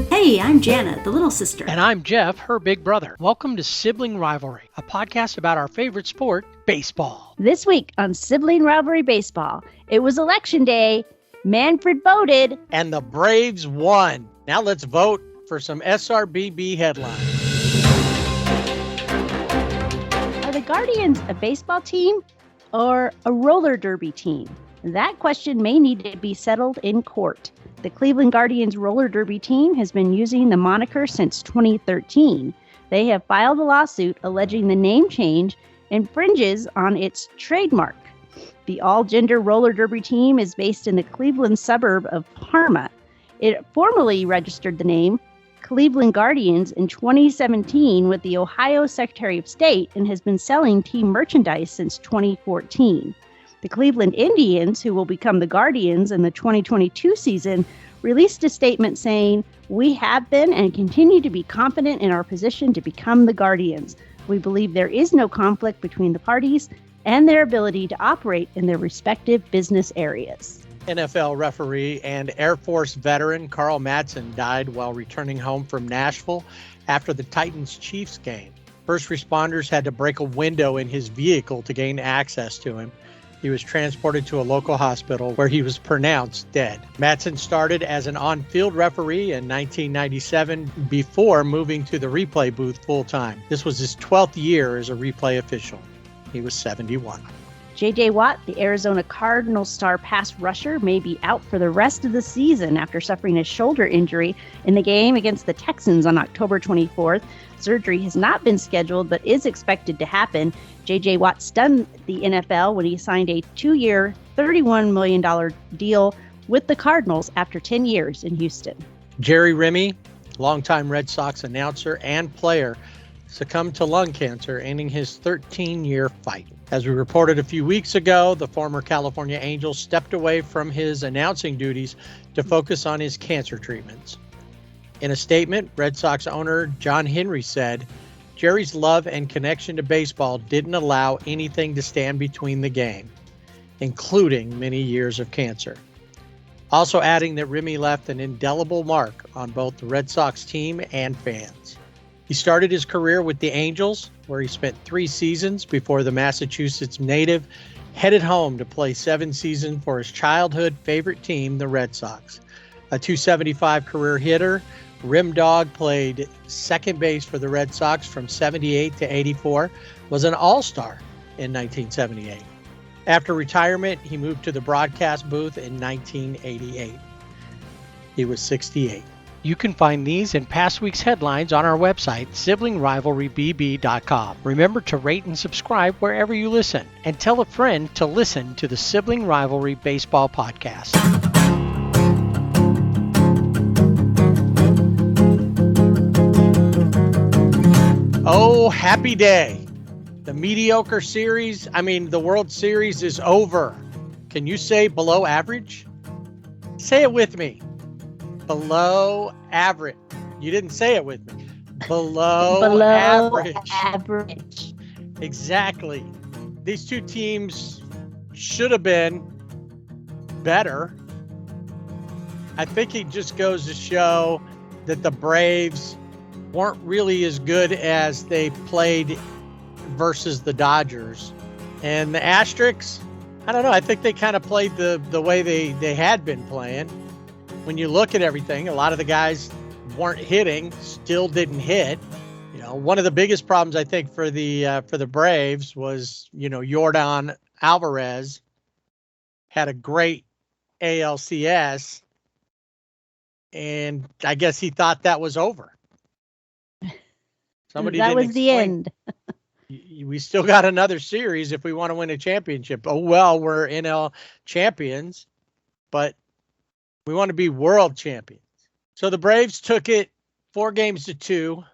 Hey, I'm Jana, the little sister. And I'm Jeff, her big brother. Welcome to Sibling Rivalry, a podcast about our favorite sport, baseball. This week on Sibling Rivalry Baseball, it was election day. Manfred voted. And the Braves won. Now let's vote for some SRBB headlines. Are the Guardians a baseball team or a roller derby team? That question may need to be settled in court. The Cleveland Guardians roller derby team has been using the moniker since 2013. They have filed a lawsuit alleging the name change infringes on its trademark. The all-gender roller derby team is based in the Cleveland suburb of Parma. It formally registered the name Cleveland Guardians in 2017 with the Ohio Secretary of State and has been selling team merchandise since 2014. The Cleveland Indians, who will become the Guardians in the 2022 season, released a statement saying, "We have been and continue to be confident in our position to become the Guardians. We believe there is no conflict between the parties and their ability to operate in their respective business areas." NFL referee and Air Force veteran Carl Madsen died while returning home from Nashville after the Titans-Chiefs game. First responders had to break a window in his vehicle to gain access to him. He was transported to a local hospital where he was pronounced dead. Madsen started as an on-field referee in 1997 before moving to the replay booth full-time. This was his 12th year as a replay official. He was 71. J.J. Watt, the Arizona Cardinals star pass rusher, may be out for the rest of the season after suffering a shoulder injury in the game against the Texans on October 24th. Surgery has not been scheduled but is expected to happen. J.J. Watt stunned the NFL when he signed a 2-year, $31 million deal with the Cardinals after 10 years in Houston. Jerry Remy, longtime Red Sox announcer and player, succumbed to lung cancer, ending his 13-year fight. As we reported a few weeks ago, the former California Angel stepped away from his announcing duties to focus on his cancer treatments. In a statement, Red Sox owner John Henry said, "Jerry's love and connection to baseball didn't allow anything to stand between the game, including many years of cancer." Also adding that Remy left an indelible mark on both the Red Sox team and fans. He started his career with the Angels, where he spent 3 seasons before the Massachusetts native headed home to play 7 seasons for his childhood favorite team, the Red Sox. A .275 career hitter, Rim Dog played second base for the Red Sox from 78 to 84, was an all-star in 1978. After retirement, he moved to the broadcast booth in 1988. He was 68. You can find these and past week's headlines on our website, siblingrivalrybb.com. Remember to rate and subscribe wherever you listen, and tell a friend to listen to the Sibling Rivalry Baseball Podcast. Oh, happy day. The mediocre series, the World Series is over. Can you say below average? Say it with me. Below average. You didn't say it with me. Below average. Exactly. These two teams should have been better. I think it just goes to show that the Braves weren't really as good as they played versus the Dodgers. And the Asterics, I don't know. I think they kind of played the way they had been playing. When you look at everything, a lot of the guys weren't hitting, still didn't hit. One of the biggest problems I think for the Braves was, Yordan Alvarez had a great ALCS, and I guess he thought that was over. That was the end. We still got another series if we want to win a championship. Oh, well, we're NL champions, but we want to be world champions. So the Braves took it 4-2.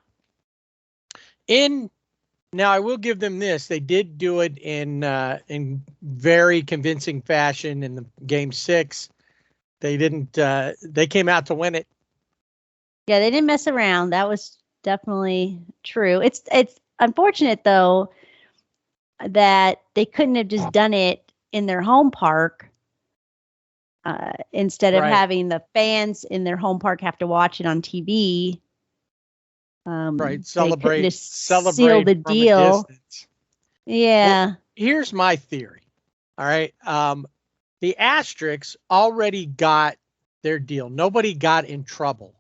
Now I will give them this. They did do it in very convincing fashion in the game 6. They didn't. They came out to win it. Yeah, they didn't mess around. That was definitely true. It's unfortunate though that they couldn't have just done it in their home park instead of Right. having the fans in their home park have to watch it on TV. Right. They couldn't just seal Celebrate the from a deal. distance. Yeah. Well, here's my theory. All right. The Asteriks already got their deal. Nobody got in trouble,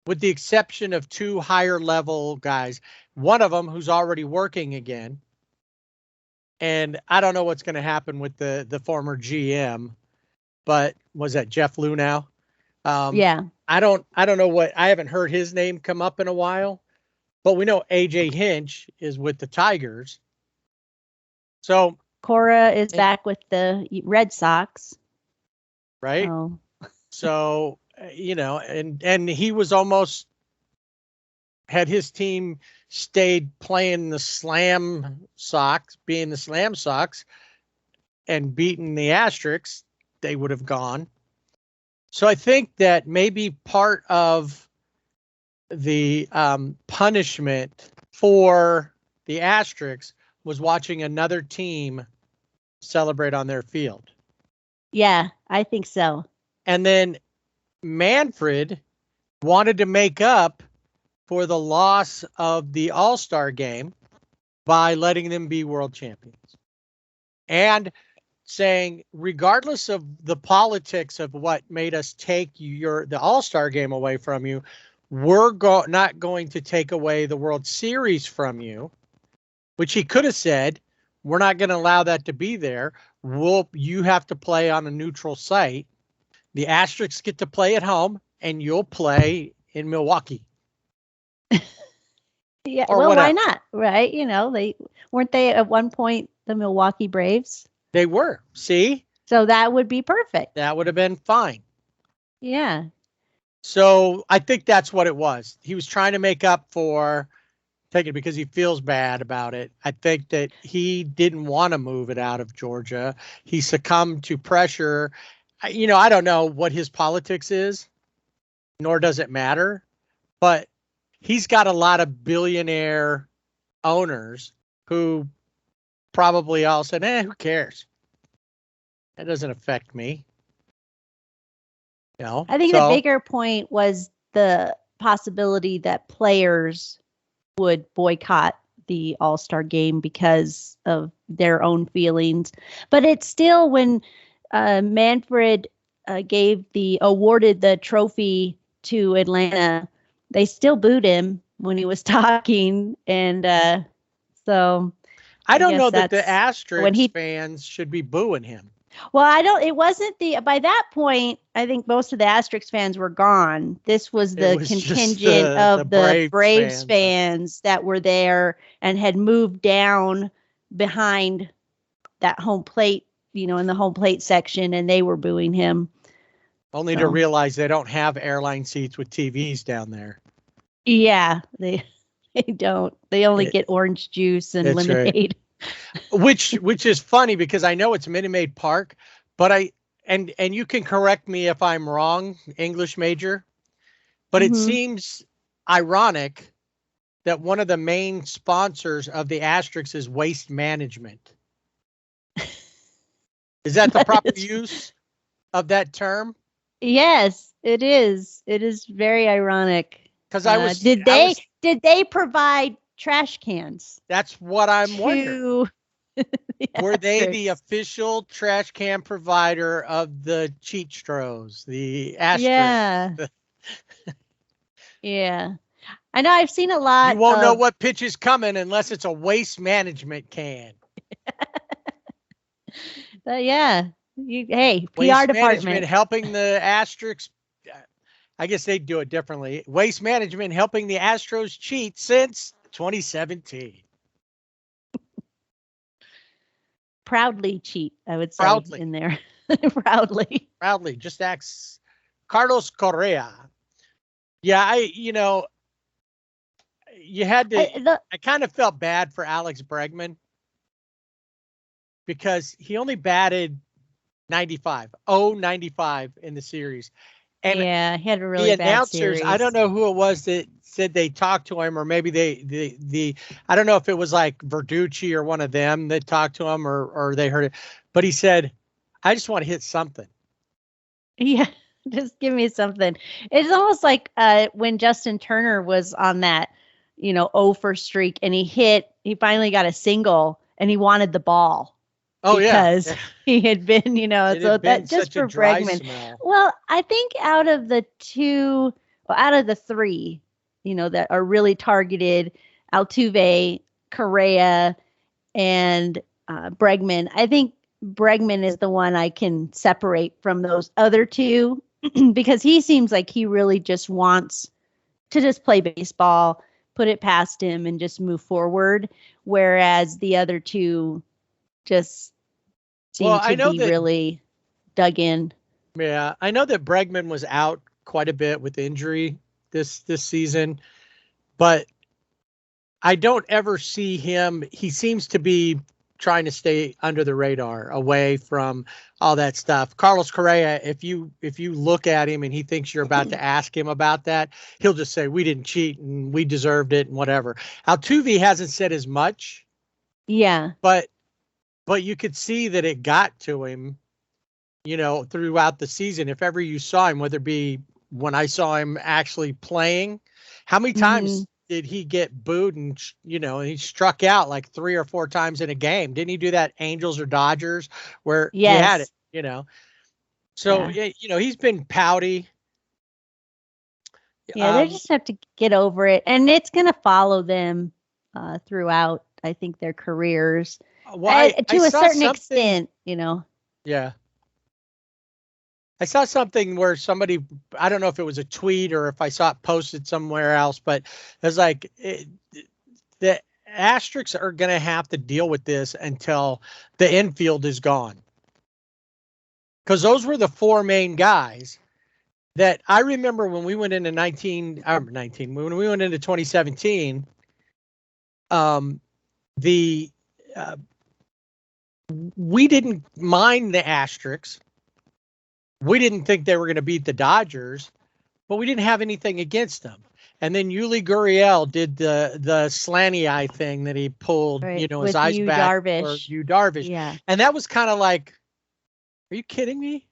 with the exception of 2 higher level guys. One of them who's already working again. And I don't know what's going to happen with the former GM, but was that Jeff Lunau? Yeah. I don't know I haven't heard his name come up in a while, but we know AJ Hinch is with the Tigers. So Cora is back with the Red Sox. Right. Oh. So, and he was almost, had his team stayed playing the Slam Sox, being the Slam Sox, and beaten the Asteriks, they would have gone. So I think that maybe part of the punishment for the Asteriks was watching another team celebrate on their field. Yeah, I think so. And then Manfred wanted to make up for the loss of the All-Star game by letting them be world champions. And saying, regardless of the politics of what made us take the All-Star game away from you, we're not going to take away the World Series from you, which he could have said, we're not going to allow that to be there. You have to play on a neutral site. The Asteriks get to play at home, and you'll play in Milwaukee. Yeah, or well, whatever. Why not? Right? They weren't they at one point the Milwaukee Braves? They were. See? So that would be perfect. That would have been fine. Yeah. So I think that's what it was. He was trying to make up for taking it because he feels bad about it. I think that he didn't want to move it out of Georgia. He succumbed to pressure. I don't know what his politics is, nor does it matter, but he's got a lot of billionaire owners who probably all said, who cares? That doesn't affect me. I think the bigger point was the possibility that players would boycott the All-Star game because of their own feelings. But it's still, when Manfred awarded the trophy to Atlanta, they still booed him when he was talking. And so I don't know that the Asteriks fans should be booing him. Well, it wasn't by that point, I think most of the Asteriks fans were gone. This was the contingent of the Braves fans that were there and had moved down behind that home plate, in the home plate section, and they were booing him. Only to realize they don't have airline seats with TVs down there. Yeah, they don't. They only get orange juice and lemonade. Right. Which is funny because I know it's Minute Maid Park, but and you can correct me if I'm wrong, English major, but it seems ironic that one of the main sponsors of the Asteriks is Waste Management. Is that the proper use of that term? Yes, it is. It is very ironic. Because did they provide trash cans? That's what I'm wondering. Were they the official trash can provider of the Cheatstros, the Asteriks? Yeah. Yeah. I know I've seen a lot. You won't know what pitch is coming unless it's a Waste Management can. Yeah. Hey, PR Waste department. Management helping the Asteriks. I guess they do it differently. Waste Management helping the Astros cheat since 2017. Proudly cheat, I would say. Proudly. In there. Proudly. Just acts. Carlos Correa. Yeah, you had to. I kind of felt bad for Alex Bregman because he only batted 95 in the series. And yeah, he had a really bad series. I don't know who it was that said they talked to him, or maybe I don't know if it was like Verducci or one of them that talked to him, or they heard it, but he said, I just want to hit something. Yeah, just give me something. It's almost like when Justin Turner was on that, 0 for streak, and he finally got a single, and he wanted the ball Oh yeah, because yeah. he had been, It so had been that just such a for dry Bregman. smell. Well, I think out of the three, that are really targeted, Altuve, Correa, and Bregman, I think Bregman is the one I can separate from those other two because he seems like he really just wants to just play baseball, put it past him, and just move forward. Whereas the other two just seem to be really dug in. Yeah, I know that Bregman was out quite a bit with injury this season, but I don't ever see him. He seems to be trying to stay under the radar, away from all that stuff. Carlos Correa, if you look at him and he thinks you're about to ask him about that, he'll just say we didn't cheat and we deserved it and whatever. Altuve hasn't said as much. Yeah. But you could see that it got to him, throughout the season. If ever you saw him, whether it be when I saw him actually playing, how many times did he get booed and, and he struck out like 3 or 4 times in a game? Didn't he do that Angels or Dodgers where he had it, So, he's been pouty. Yeah, they just have to get over it. And it's going to follow them throughout, I think, their careers. Well, to a certain extent, Yeah. I saw something where somebody, I don't know if it was a tweet or if I saw it posted somewhere else, but it was like the Asterics are going to have to deal with this until the infield is gone. Because those were the 4 main guys that I remember when we went into when we went into 2017, we didn't mind the Asterics. We didn't think they were going to beat the Dodgers, but we didn't have anything against them. And then Yuli Gurriel did the slanty eye thing that he pulled, his eyes back for Yu Darvish. Yeah. And that was kind of like, are you kidding me?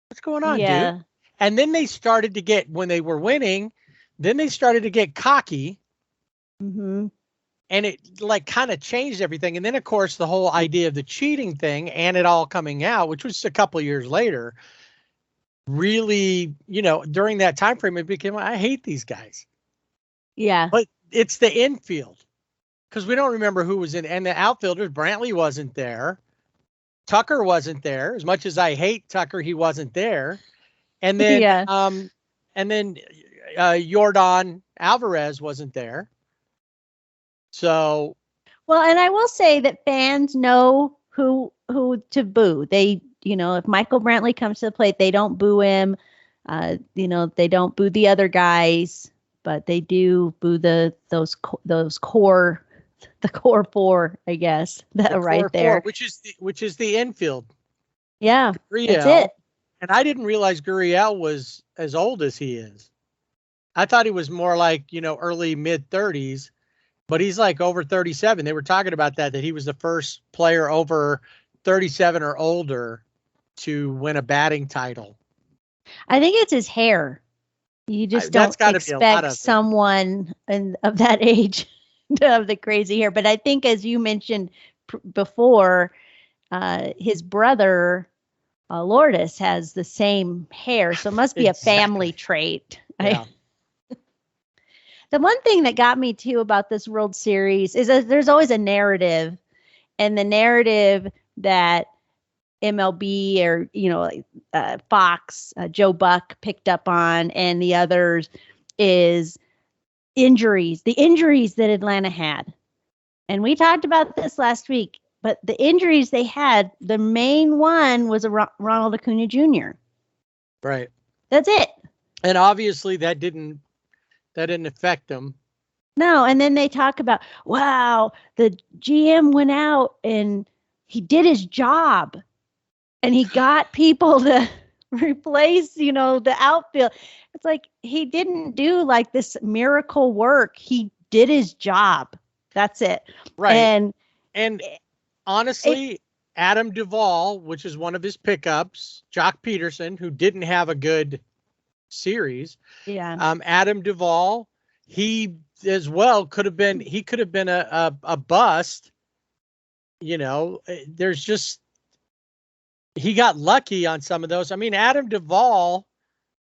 What's going on, dude? And then they started to get, when they were winning, then they started to get cocky. Mm-hmm. And it kind of changed everything. And then, of course, the whole idea of the cheating thing and it all coming out, which was a couple of years later, really, during that time frame, it became, I hate these guys. Yeah. But it's the infield, because we don't remember who was in, and the outfielders, Brantley wasn't there. Tucker wasn't there. As much as I hate Tucker, he wasn't there. And then, Yordan Alvarez wasn't there. So. Well, and I will say that fans know who to boo. They, if Michael Brantley comes to the plate, they don't boo him. They don't boo the other guys, but they do boo those core 4, I guess, that are right there. 4, which is the infield. Yeah, Gurriel, that's it. And I didn't realize Gurriel was as old as he is. I thought he was more like, early mid 30s, but he's like over 37. They were talking about that he was the first player over 37 or older to win a batting title. I think it's his hair. You just don't expect someone of that age to have the crazy hair. But I think, as you mentioned before, his brother, Lourdes, has the same hair. So it must be a family trait. Yeah. The one thing that got me, too, about this World Series is that there's always a narrative. And the narrative that MLB or, Fox, Joe Buck picked up on, and the others, is injuries, the injuries that Atlanta had. And we talked about this last week, but the injuries they had, the main one was a Ronald Acuna Jr. Right. That's it. And obviously that didn't affect them. No. And then they talk about, wow, the GM went out and he did his job. And he got people to replace, the outfield. It's like he didn't do like this miracle work. He did his job. That's it. Right. And honestly, Adam Duvall, which is one of his pickups, Jock Peterson, who didn't have a good series. Yeah. Adam Duvall, he as well could have been a bust. You know, there's just, he got lucky on some of those. I mean, Adam Duvall,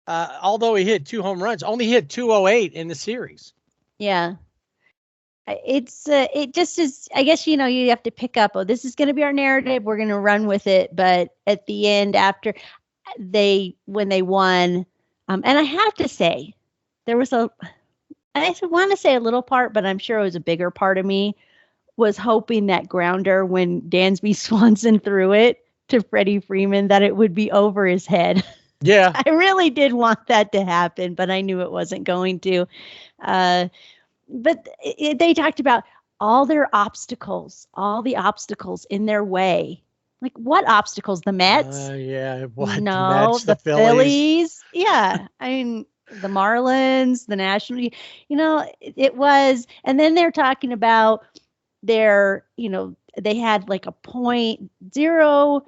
although he hit 2 home runs, only hit 208 in the series. Yeah. It just is, I guess, you have to pick up, this is going to be our narrative. We're going to run with it. But at the end, after when they won, and I have to say, there was I want to say a little part, but I'm sure it was a bigger part of me, was hoping that grounder when Dansby Swanson threw it to Freddie Freeman, that it would be over his head. Yeah. I really did want that to happen, but I knew it wasn't going to. But they talked about all the obstacles in their way. Like, what obstacles? The Mets? Yeah. What? No, Mets, the Phillies. Yeah. I mean, the Marlins, the National, it was. And then they're talking about their, they had like a 0.4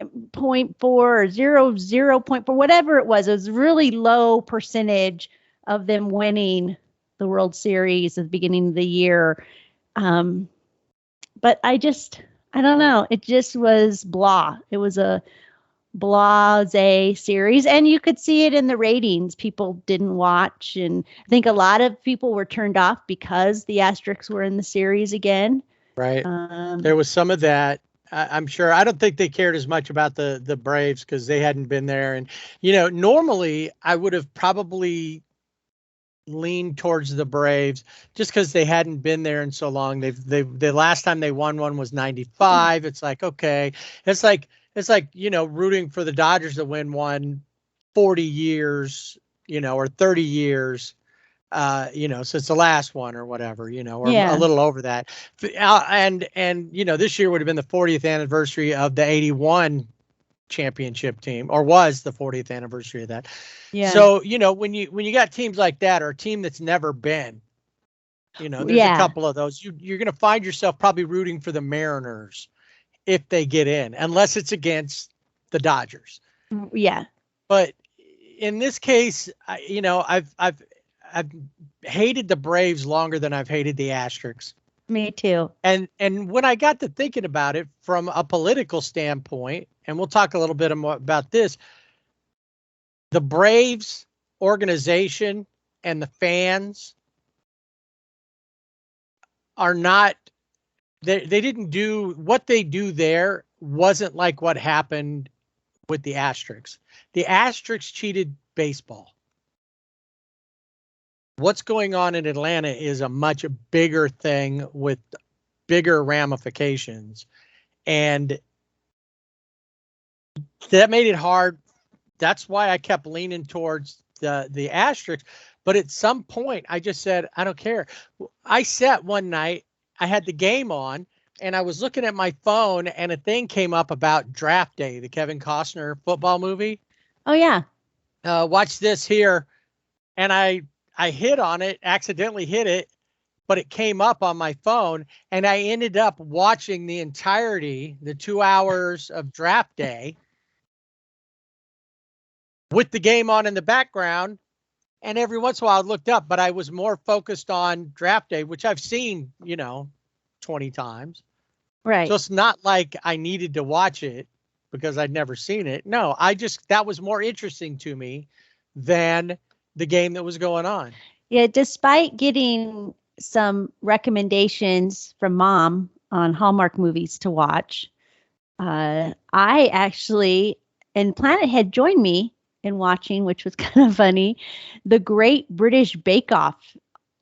or 0.4, whatever it was. It was really low percentage of them winning the World Series at the beginning of the year. But I don't know. It just was blah. It was a blase series, and you could see it in the ratings. People didn't watch, and I think a lot of people were turned off because the Asteriks were in the series again. Right. There was some of that. I'm sure. I don't think they cared as much about the Braves because they hadn't been there. And, normally I would have probably leaned towards the Braves just because they hadn't been there in so long. The last time they won one was 95. It's like, okay. It's like, rooting for the Dodgers to win one 40 years, or 30 years, since the last one or whatever, or a little over that. And this year would have been the 40th anniversary of the 81 championship team, or was the 40th anniversary of that. Yeah. So, when you got teams like that, or a team that's never been, there's a couple of those, you're going to find yourself probably rooting for the Mariners if they get in, unless it's against the Dodgers. Yeah. But in this case, I've hated the Braves longer than I've hated the Asteriks. Me too. And when I got to thinking about it from a political standpoint, and we'll talk a little bit more about this, the Braves organization and the fans are not, they didn't do what they do there, wasn't like what happened with the Asteriks. The Asteriks cheated baseball. What's going on in Atlanta is a much bigger thing with bigger ramifications. And that made it hard. That's why I kept leaning towards the Asteriks. But at some point, I just said, I don't care. I sat one night, I had the game on, and I was looking at my phone, and a thing came up about Draft Day, the Kevin Costner football movie. Oh, yeah. Watch this here. And I hit on it, accidentally hit it, but it came up on my phone, and I ended up watching the entirety, the 2 hours of Draft Day with the game on in the background. And every once in a while I looked up, but I was more focused on Draft Day, which I've seen, 20 times. Right. So it's not like I needed to watch it because I'd never seen it. No, that was more interesting to me than the game that was going on. Yeah, despite getting some recommendations from Mom on Hallmark movies to watch, I actually, and Planet had joined me in watching, which was kind of funny, The Great British Bake Off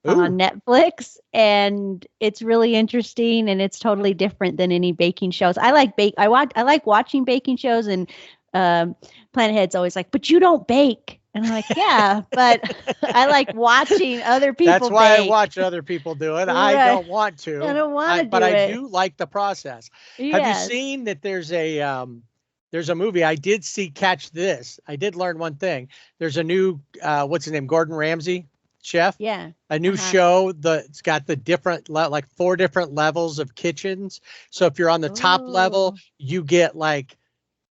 on Netflix. And it's really interesting, and it's totally different than any baking shows. I like watching baking shows, and Planethead's always like, but you don't bake. And I'm like, yeah, but I like watching other people That's why bake. I watch other people do it. Right. I don't want to. I don't want to do but it. I do like the process. Yes. Have you seen that there's a movie I did see, catch this. I did learn one thing. There's a new, what's his name? Gordon Ramsay Chef. Yeah. A new show it's got the different, like 4 different levels of kitchens. So if you're on the top level, you get like,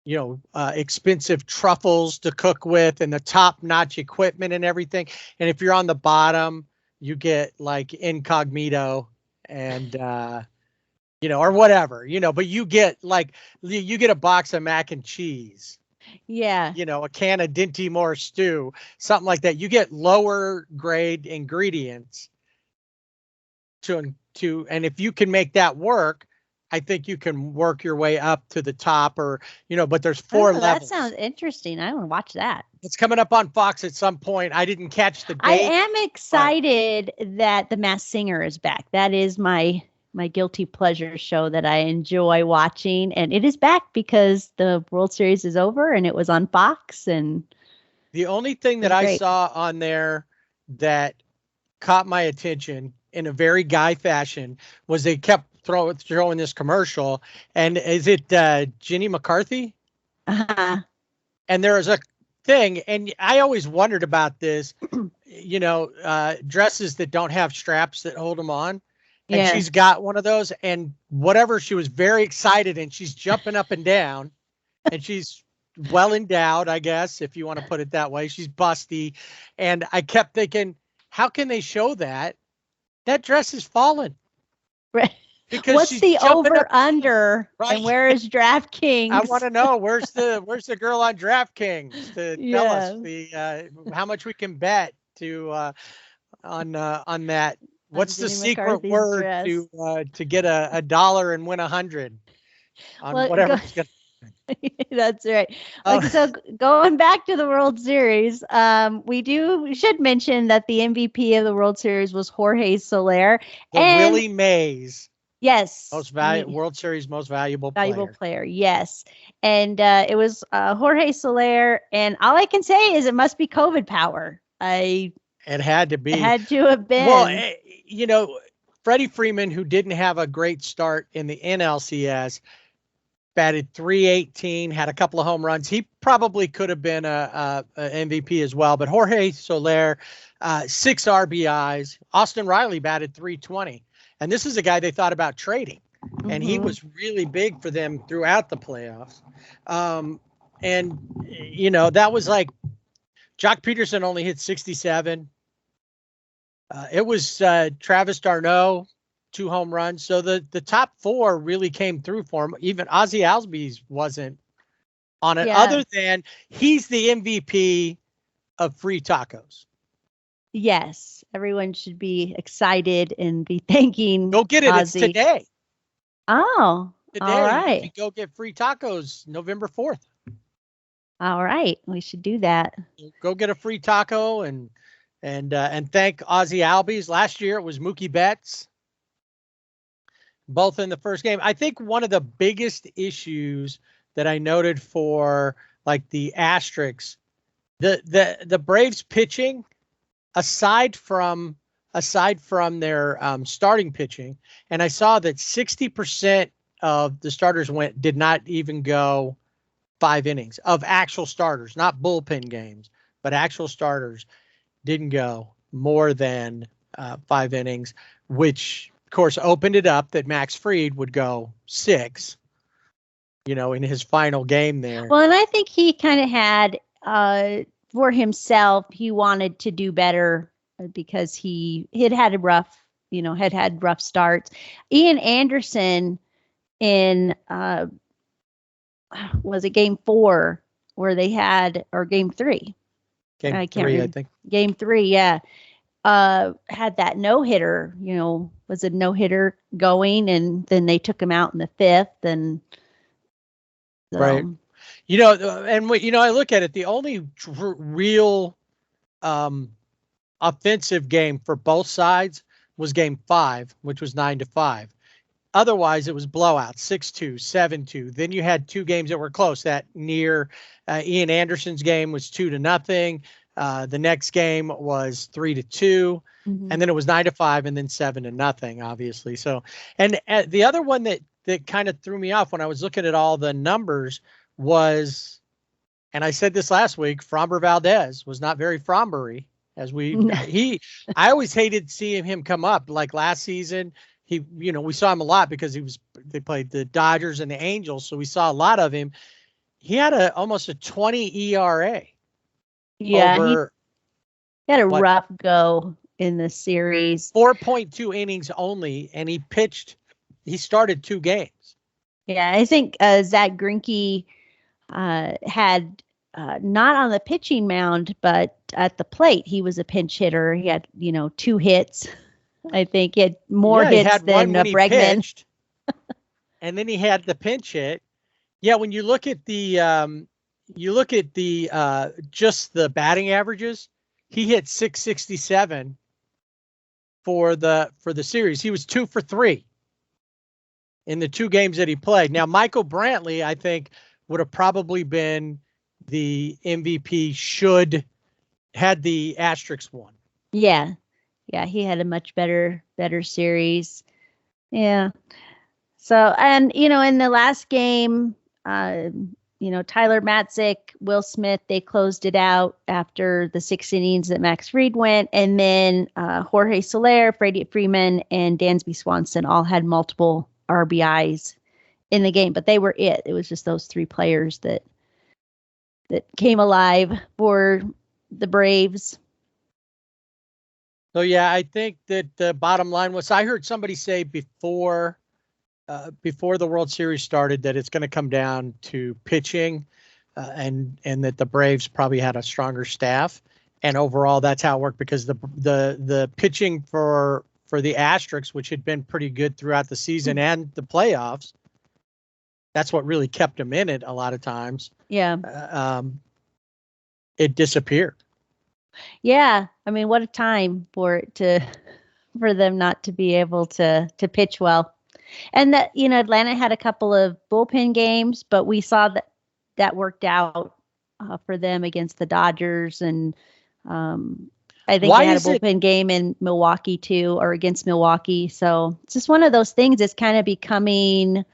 expensive truffles to cook with and the top-notch equipment and everything. And if you're on the bottom, you get like incognito and, or whatever, but you get a box of mac and cheese. Yeah. A can of Dinty Moore stew, something like that. You get lower grade ingredients and if you can make that work, I think you can work your way up to the top but there's 4 levels. That sounds interesting. I want to watch that. It's coming up on Fox at some point. I didn't catch the date. I am excited that The Masked Singer is back. That is my guilty pleasure show that I enjoy watching. And it is back because the World Series is over and it was on Fox. And the only thing that I saw on there that caught my attention in a very guy fashion was they kept throwing this commercial. And is it Jenny McCarthy? Uh-huh. And there is a thing, and I always wondered about this, dresses that don't have straps that hold them on. And she's got one of those, and whatever, she was very excited, and she's jumping up and down, and she's well endowed, I guess, if you want to put it that way. She's busty. And I kept thinking, how can they show that? That dress is falling. Right. Because what's the over under, right? And where is DraftKings? I want to know where's the girl on DraftKings to tell us how much we can bet on that. What's the secret McCarthy's word dress. to get $1 and win 100 on whatever? That's right. So going back to the World Series, we should mention that the MVP of the World Series was Jorge Soler. Willie Mays. Yes. World Series most valuable player. Yes. And it was Jorge Soler. And all I can say is it must be COVID power. It had to be. It had to have been. Well, Freddie Freeman, who didn't have a great start in the NLCS, batted .318, had a couple of home runs. He probably could have been a MVP as well. But Jorge Soler, 6 RBIs. Austin Riley batted .320. And this is a guy they thought about trading. And he was really big for them throughout the playoffs. That was like Jock Peterson only hit 67. It was Travis d'Arnaud, 2 home runs. So the top 4 really came through for him. Even Ozzie Albies wasn't on it, other than he's the MVP of free tacos. Yes, everyone should be excited and be thanking. Go get it. Ozzie. It's today. Oh, today. All right. You can go get free tacos November 4th. All right, we should do that. Go get a free taco and thank Ozzie Albies. Last year it was Mookie Betts, both in the first game. I think one of the biggest issues that I noted for like the Asterisk, the Braves pitching, aside from their starting pitching, and I saw that 60% of the starters did not even go 5 innings of actual starters, not bullpen games, but actual starters didn't go more than 5 innings, which of course opened it up that Max Fried would go 6, in his final game there. Well, and I think he kind of had for himself, he wanted to do better because he had a rough, had rough starts. Ian Anderson in was it game 4 where they had, or game 3? Game 3, I think. Game 3, yeah. Had that no-hitter, was a no-hitter going, and then they took him out in the 5th, and right. I look at it, the only real offensive game for both sides was game 5, which was 9-5. Otherwise, it was blowout, 6-2, 7-2. Then you had 2 games that were close. That near Ian Anderson's game was 2-0. The next game was 3-2, and then it was 9-5, and then 7-0, obviously. So, and the other one that kind of threw me off when I was looking at all the numbers was, and I said this last week, Framber Valdez was not very Frambery I always hated seeing him come up. Like last season, we saw him a lot because they played the Dodgers and the Angels, so we saw a lot of him. He had almost a 20 ERA. Yeah, over he had a rough go in the series. 4.2 innings only, and he started 2 games. Yeah, I think Zach Greinke had not on the pitching mound, but at the plate, he was a pinch hitter. He had, 2 hits. I think he had more hits had than one when he Bregman. Pitched, and then he had the pinch hit. Yeah, when you look at the just the batting averages, he hit 667 for the series. He was 2 for 3 in the 2 games that he played. Now, Michael Brantley, I think, would have probably been the MVP had the Asterisk won. Yeah. Yeah, he had a much better series. Yeah. So, and, in the last game, Tyler Matzik, Will Smith, they closed it out after the 6 innings that Max Fried went. And then Jorge Soler, Freddie Freeman, and Dansby Swanson all had multiple RBIs in the game, but they were it. It was just those 3 players that came alive for the Braves. So, yeah, I think that the bottom line was, I heard somebody say before the World Series started that it's going to come down to pitching, and that the Braves probably had a stronger staff, and overall that's how it worked, because the pitching for the Asteriks, which had been pretty good throughout the season and the playoffs, that's what really kept them in it a lot of times. Yeah. It disappeared. Yeah, I mean, what a time for them not to be able to pitch well. And that, Atlanta had a couple of bullpen games, but we saw that worked out for them against the Dodgers. And I think they had a bullpen game in Milwaukee too, or against Milwaukee. So it's just one of those things that's kind of becoming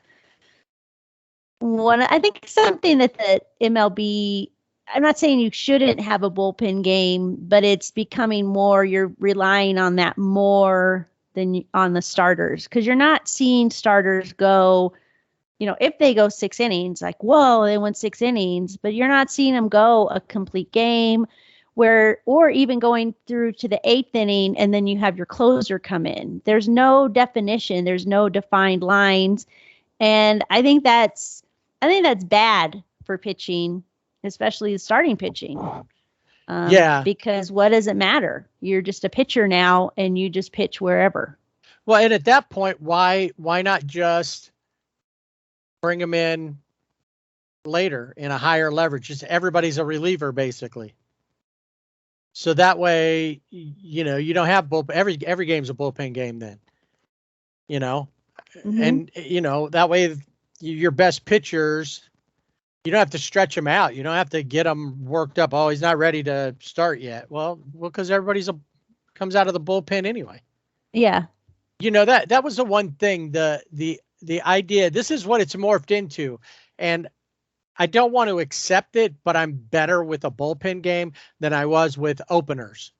I think something that the MLB, I'm not saying you shouldn't have a bullpen game, but it's becoming more, you're relying on that more than on the starters, because you're not seeing starters go, if they go 6 innings, like, whoa, they went 6 innings, but you're not seeing them go a complete game or even going through to the 8th inning, and then you have your closer come in. There's no definition. There's no defined lines. And I think that's bad for pitching, especially the starting pitching. Because what does it matter? You're just a pitcher now, and you just pitch wherever. Well, and at that point, why not just bring them in later in a higher leverage? Just everybody's a reliever, basically. So that way, you don't have bullpen. Every game's a bullpen game then. Mm-hmm. And that way your best pitchers, you don't have to stretch them out. You don't have to get them worked up. Oh, he's not ready to start yet. Well, because everybody's comes out of the bullpen anyway. Yeah. That was the one thing, the idea, this is what it's morphed into. And I don't want to accept it, but I'm better with a bullpen game than I was with openers.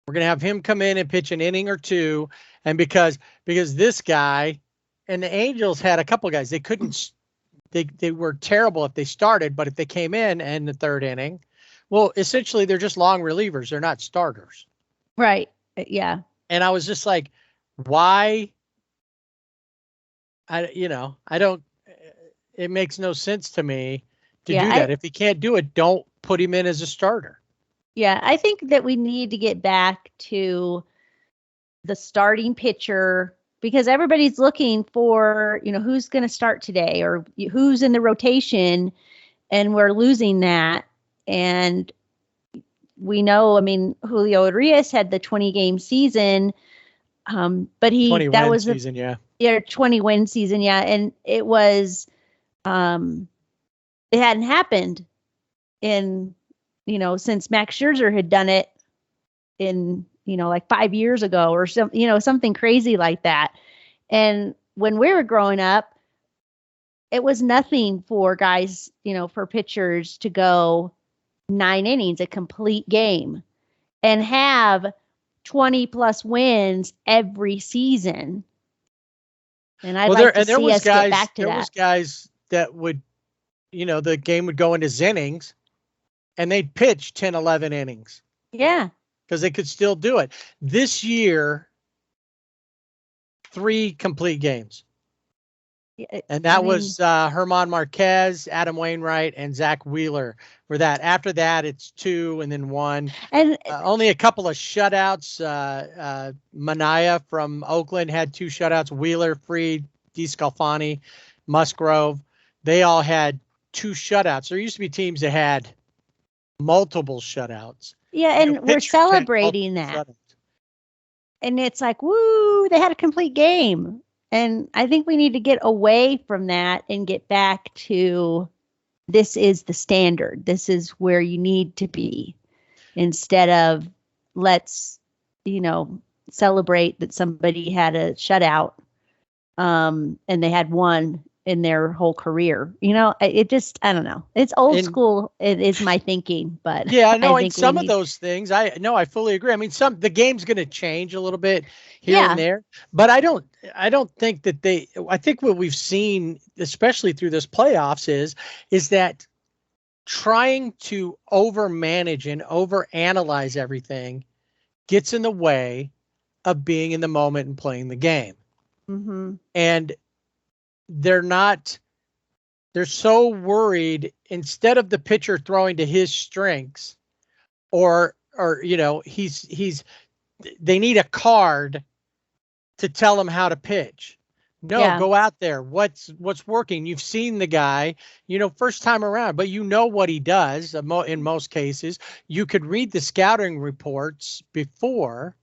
We're going to have him come in and pitch an inning or 2. And because this guy, and the Angels had a couple of guys, they couldn't, they were terrible if they started, but if they came in the 3rd inning, well, essentially they're just long relievers. They're not starters. Right. Yeah. And I was just like, why? It makes no sense to me to do that. If he can't do it, don't put him in as a starter. Yeah. I think that we need to get back to the starting pitcher, because everybody's looking for, who's going to start today or who's in the rotation, and we're losing that. And we know, Julio Urias had the 20-game season, but 20-win season, yeah. Yeah, 20-win season, yeah. And it was, it hadn't happened in, since Max Scherzer had done it in, like 5 years ago or something crazy like that. And when we were growing up, it was nothing for guys, for pitchers to go 9 innings, a complete game. and have 20 plus wins every season. And I'd like to see us get back to that. There was guys that would, the game would go into innings and they'd pitch 10, 11 innings. Yeah. Because they could still do it. This year, 3 complete games. And that was Herman Marquez, Adam Wainwright, and Zach Wheeler for that. After that, it's 2 and then 1. And only a couple of shutouts. Manaya from Oakland had 2 shutouts. Wheeler, Freed, DeScalfani, Musgrove. They all had 2 shutouts. There used to be teams that had multiple shutouts. Yeah, and we're celebrating that. And it's like, woo, they had a complete game. And I think we need to get away from that and get back to this is the standard. This is where you need to be, instead of let's, celebrate that somebody had a shutout and they had 1 in their whole career. It just, I don't know. It's old school. It is my thinking, but yeah, I know. And some of those things, I fully agree. I mean, the game's going to change a little bit here and there, but I don't think that I think what we've seen, especially through this playoffs is that trying to overmanage and overanalyze everything gets in the way of being in the moment and playing the game. Mm-hmm. And they're so worried, instead of the pitcher throwing to his strengths or they need a card to tell him how to pitch. No, go out there. What's working? You've seen the guy, first time around, but what he does in most cases. You could read the scouting reports before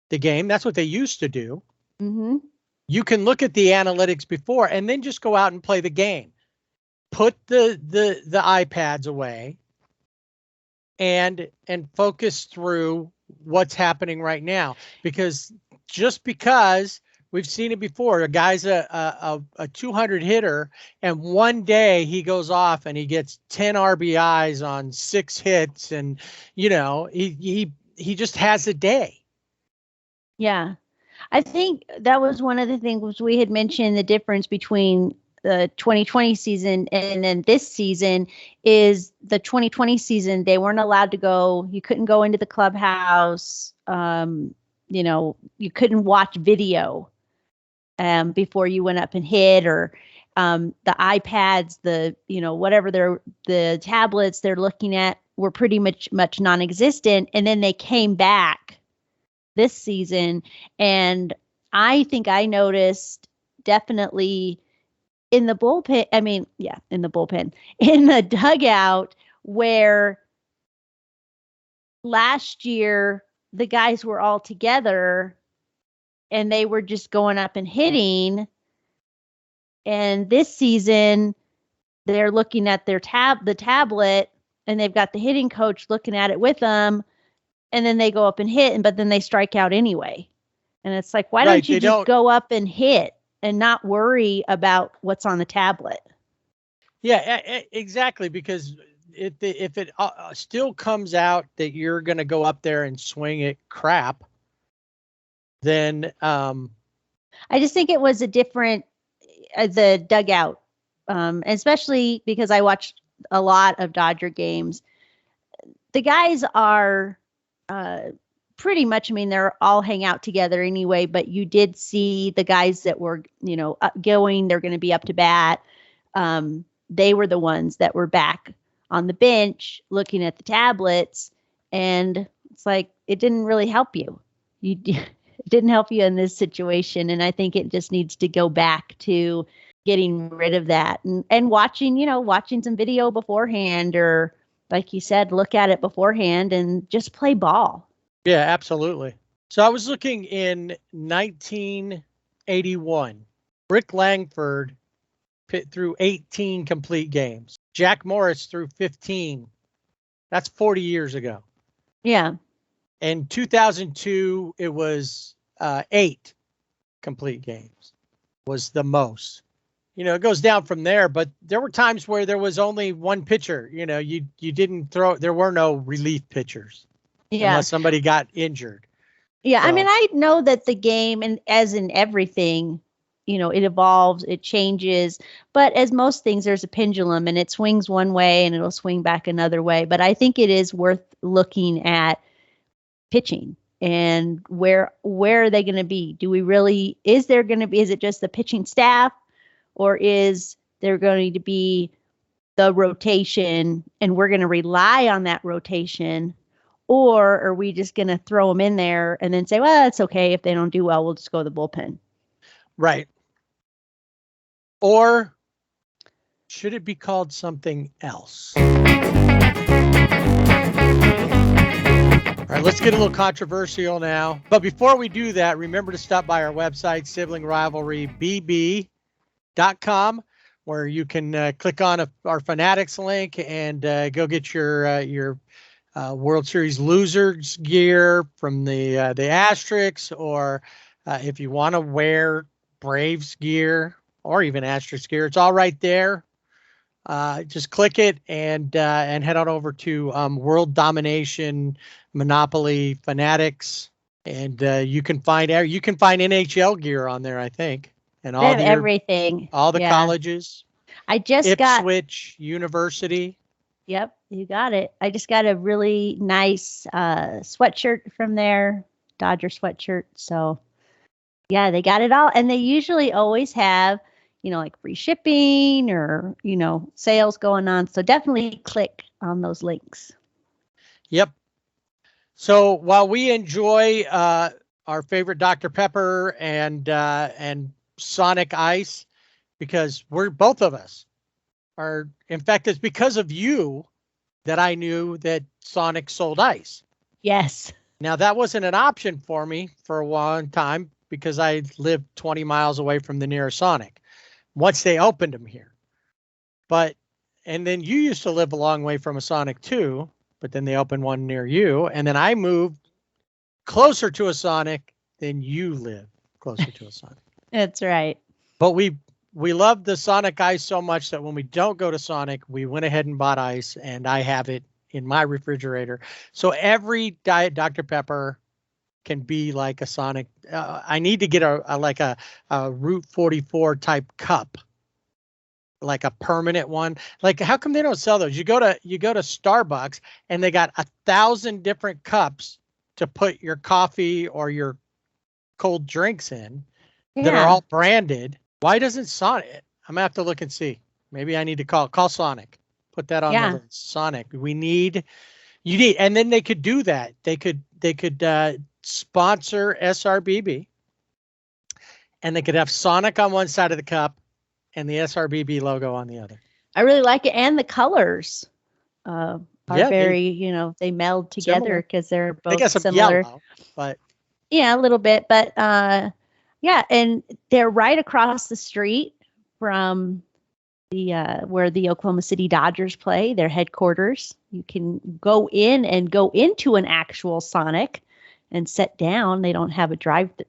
the game. That's what they used to do. Mm-hmm. You can look at the analytics before and then just go out and play the game. Put the iPads away and focus through what's happening right now. Because we've seen it before, a guy's a 200 hitter and one day he goes off and he gets 10 RBIs on 6 hits and he just has a day. Yeah. I think that was one of the things we had mentioned, the difference between the 2020 season and then this season is the 2020 season. They weren't allowed to go. You couldn't go into the clubhouse. You couldn't watch video before you went up and hit, or the iPads, whatever the tablets they're looking at were pretty much non-existent. And then they came back this season, and I think I noticed definitely in the bullpen. In the dugout, where last year the guys were all together and they were just going up and hitting, and this season they're looking at the tablet, and they've got the hitting coach looking at it with them. And then they go up and hit, but then they strike out anyway. And it's like, why don't you just go up and hit and not worry about what's on the tablet? Yeah, exactly. Because if it still comes out that you're going to go up there and swing it crap, then I just think it was a different the dugout, especially because I watched a lot of Dodger games. The guys are pretty much, they're all hang out together anyway, but you did see the guys that were, going, they're going to be up to bat. They were the ones that were back on the bench looking at the tablets, and it's like, it didn't really help you. It didn't help you in this situation. And I think it just needs to go back to getting rid of that and watching some video beforehand, or like you said, look at it beforehand and just play ball. Yeah, absolutely. So I was looking in 1981. Rick Langford threw 18 complete games. Jack Morris threw 15. That's 40 years ago. Yeah. In 2002, it was 8 complete games was the most. It goes down from there, but there were times where there was only one pitcher. You didn't throw. There were no relief pitchers. Yeah. unless somebody got injured. Yeah. So- I mean, I know that the game, and as in everything, it evolves, it changes. But as most things, there's a pendulum and it swings one way and it'll swing back another way. But I think it is worth looking at pitching and where are they going to be? Do we really, is it just the pitching staff, or is there going to be the rotation and we're going to rely on that rotation? Or are we just going to throw them in there and then say, well, it's okay. If they don't do well, we'll just go to the bullpen. Right. Or should it be called something else? All right, let's get a little controversial now. But before we do that, remember to stop by our website, siblingrivalrybb.com, where you can click on our Fanatics link and go get your World Series losers gear from the Asterics, or if you want to wear Braves gear or even Asterisk gear, it's all right there. Just click it and head on over to World Domination Monopoly Fanatics, and you can find NHL gear on there, I think, and all everything, all the colleges. I just Ipswich University. Yep, you got it. I just got a really nice sweatshirt from there, Dodger sweatshirt. So yeah, they got it all, and they usually always have, like free shipping or, sales going on. So definitely click on those links. Yep. So while we enjoy our favorite Dr. Pepper and Sonic Ice, because both of us are, in fact, it's because of you that I knew that Sonic sold ice. Yes. Now that wasn't an option for me for a long time because I lived 20 miles away from the nearest Sonic once they opened them here. And then you used to live a long way from a Sonic too, but then they opened one near you. And then I moved closer to a Sonic than you live closer to a Sonic. That's right. But we love the Sonic ice so much that when we don't go to Sonic, we went ahead and bought ice, and I have it in my refrigerator. So every Diet Dr. Pepper can be like a Sonic. I need to get a Route 44 type cup, like a permanent one. Like, how come they don't sell those? You go to Starbucks and they got 1,000 different cups to put your coffee or your cold drinks in that are all branded. Why doesn't Sonic? I'm gonna have to look and see. Maybe I need to call Sonic. Put that on the list. Sonic. You need, and then they could do that. They could sponsor SRBB, and they could have Sonic on one side of the cup and the SRBB logo on the other. I really like it, and the colors are very, they meld together because they're both similar. Yellow, but yeah, a little bit, but yeah, and they're right across the street from the where the Oklahoma City Dodgers play, their headquarters. You can go in and go into an actual Sonic and sit down. They don't have a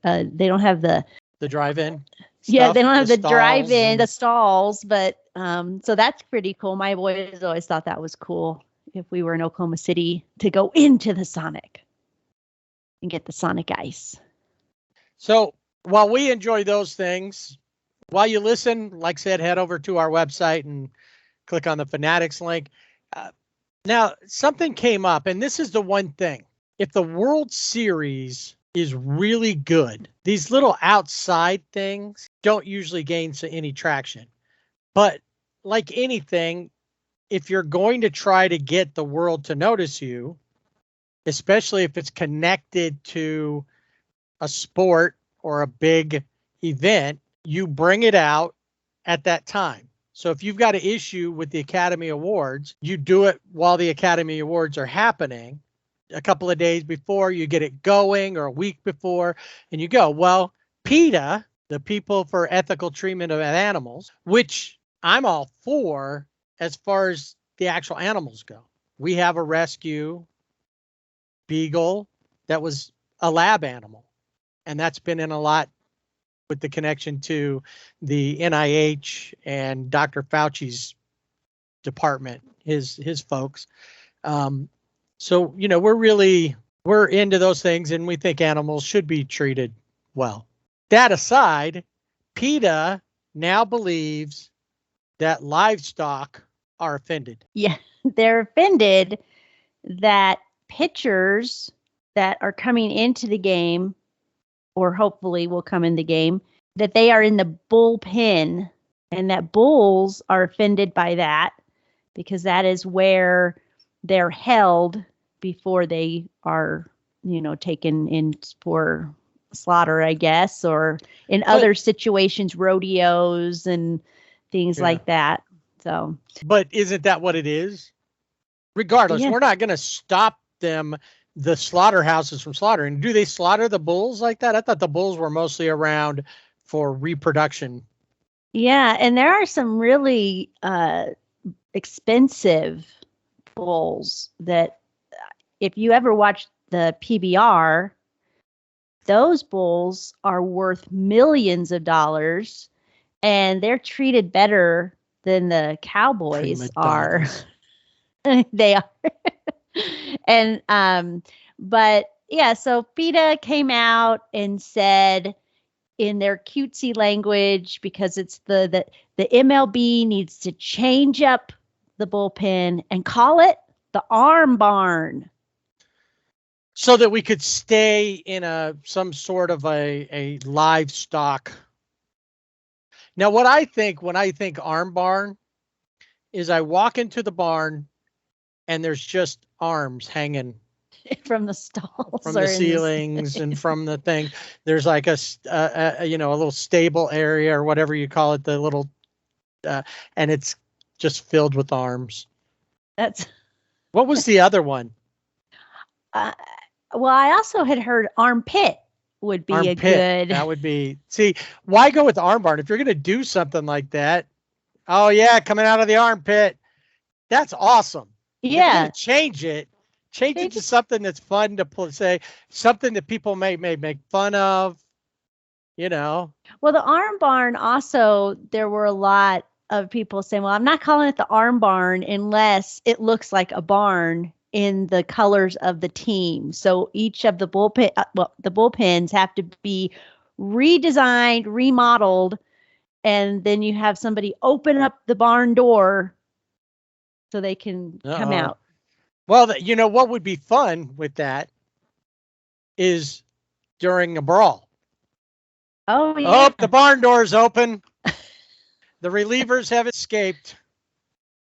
they don't have the drive-in. Yeah, they don't have the drive-in, the stalls, but so that's pretty cool. My boys always thought that was cool if we were in Oklahoma City to go into the Sonic and get the Sonic ice. So while we enjoy those things, while you listen, like I said, head over to our website and click on the Fanatics link. Now, something came up, and this is the one thing. If the World Series is really good, these little outside things don't usually gain any traction. But like anything, if you're going to try to get the world to notice you, especially if it's connected to a sport or a big event, you bring it out at that time. So if you've got an issue with the Academy Awards, you do it while the Academy Awards are happening. A couple of days before, you get it going, or a week before, and you go. Well, PETA, the People for Ethical Treatment of Animals, which I'm all for as far as the actual animals go. We have a rescue beagle that was a lab animal, and that's been in a lot with the connection to the NIH and Dr. Fauci's department, his folks. So, we're really we're into those things and we think animals should be treated well. That aside, PETA now believes that livestock are offended. Yeah, they're offended that pitchers that are coming into the game, or hopefully will come in the game, that they are in the bullpen, and that bulls are offended by that because that is where they're held before they are, taken in for slaughter, I guess, or in other situations, rodeos and things like that. So, but isn't that what it is? Regardless, we're not going to stop the slaughterhouses from slaughtering. Do they slaughter the bulls like that? I thought the bulls were mostly around for reproduction. Yeah, and there are some really expensive bulls that, if you ever watch the PBR, those bulls are worth millions of dollars, and they're treated better than the cowboys are. They are. And but yeah, so PETA came out and said in their cutesy language, because it's the MLB needs to change up the bullpen and call it the arm barn, so that we could stay in some sort of a livestock. Now, what I think when I think arm barn is I walk into the barn and there's just arms hanging from the stalls, from the ceilings, and from the thing. There's like a little stable area or whatever you call it, the little, and it's just filled with arms. What was the other one? Well, I also had heard armpit would be a good. That would be. See, why go with arm barn if you're going to do something like that? Oh yeah, coming out of the armpit. That's awesome. Yeah. Change it to something that's fun to say, something that people may make fun of, Well, the arm barn also, there were a lot of people saying, well, I'm not calling it the arm barn unless it looks like a barn in the colors of the team. So each of the bullpens have to be redesigned, remodeled, and then you have somebody open up the barn door so they can come out. Well, what would be fun with that is during a brawl. Oh, yeah. Oh, the barn door's open. The relievers have escaped.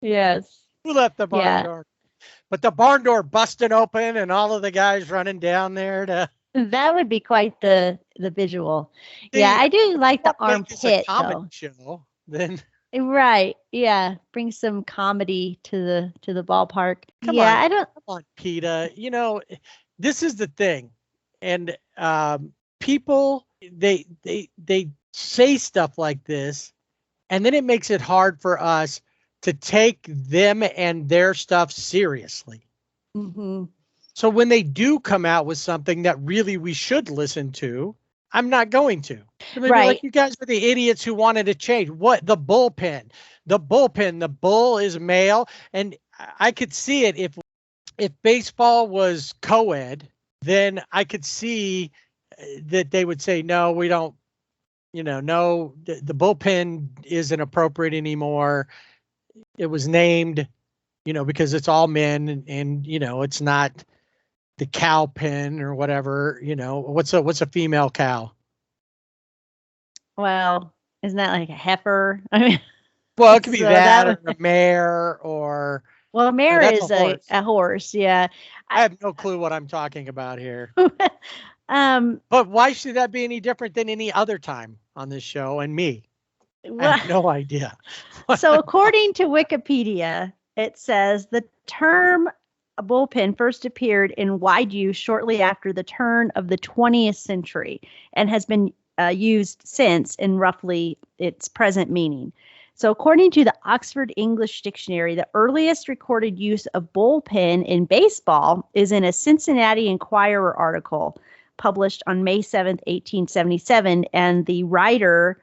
Yes. Who left the barn door? But the barn door busted open and all of the guys running down there to. That would be quite the visual. Yeah, I do like the armpit, though. Show, then. Right. Yeah. Bring some comedy to the ballpark. Come on, PETA. This is the thing. And people, they say stuff like this, and then it makes it hard for us to take them and their stuff seriously. Mm-hmm. So when they do come out with something that really we should listen to, I'm not going to. Right. Like, you guys are the idiots who wanted to change. What? The bullpen. The bull is male. And I could see it if baseball was co-ed, then I could see that they would say, no, we don't, no, the bullpen isn't appropriate anymore. It was named, because it's all men and it's not the cow pen or whatever, what's a female cow? Well, isn't that like a heifer? I mean, well, it could be that or a mare or. Well, a mare is a horse. Yeah. I have no clue what I'm talking about here. But why should that be any different than any other time on this show and me? I have no idea. So according to Wikipedia, it says the term bullpen first appeared in wide use shortly after the turn of the 20th century and has been used since in roughly its present meaning. So according to the Oxford English Dictionary, the earliest recorded use of bullpen in baseball is in a Cincinnati Enquirer article published on May 7th, 1877. And the writer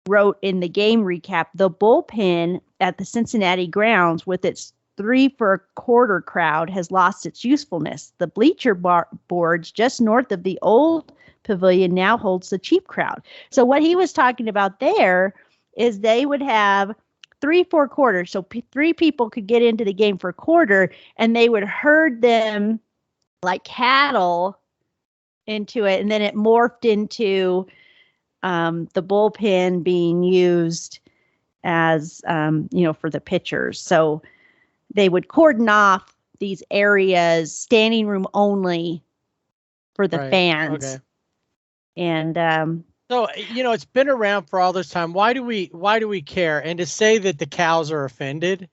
wrote in the game recap, the bullpen at the Cincinnati grounds with its 3 for a quarter crowd has lost its usefulness. The bleacher boards just north of the old pavilion now holds the cheap crowd. So what he was talking about there is they would have 3 for a quarter. So 3 people could get into the game for a quarter, and they would herd them like cattle into it. And then it morphed into the bullpen being used as, for the pitchers. So they would cordon off these areas, standing room only for the fans. Okay. And so, it's been around for all this time. Why do we care? And to say that the cows are offended.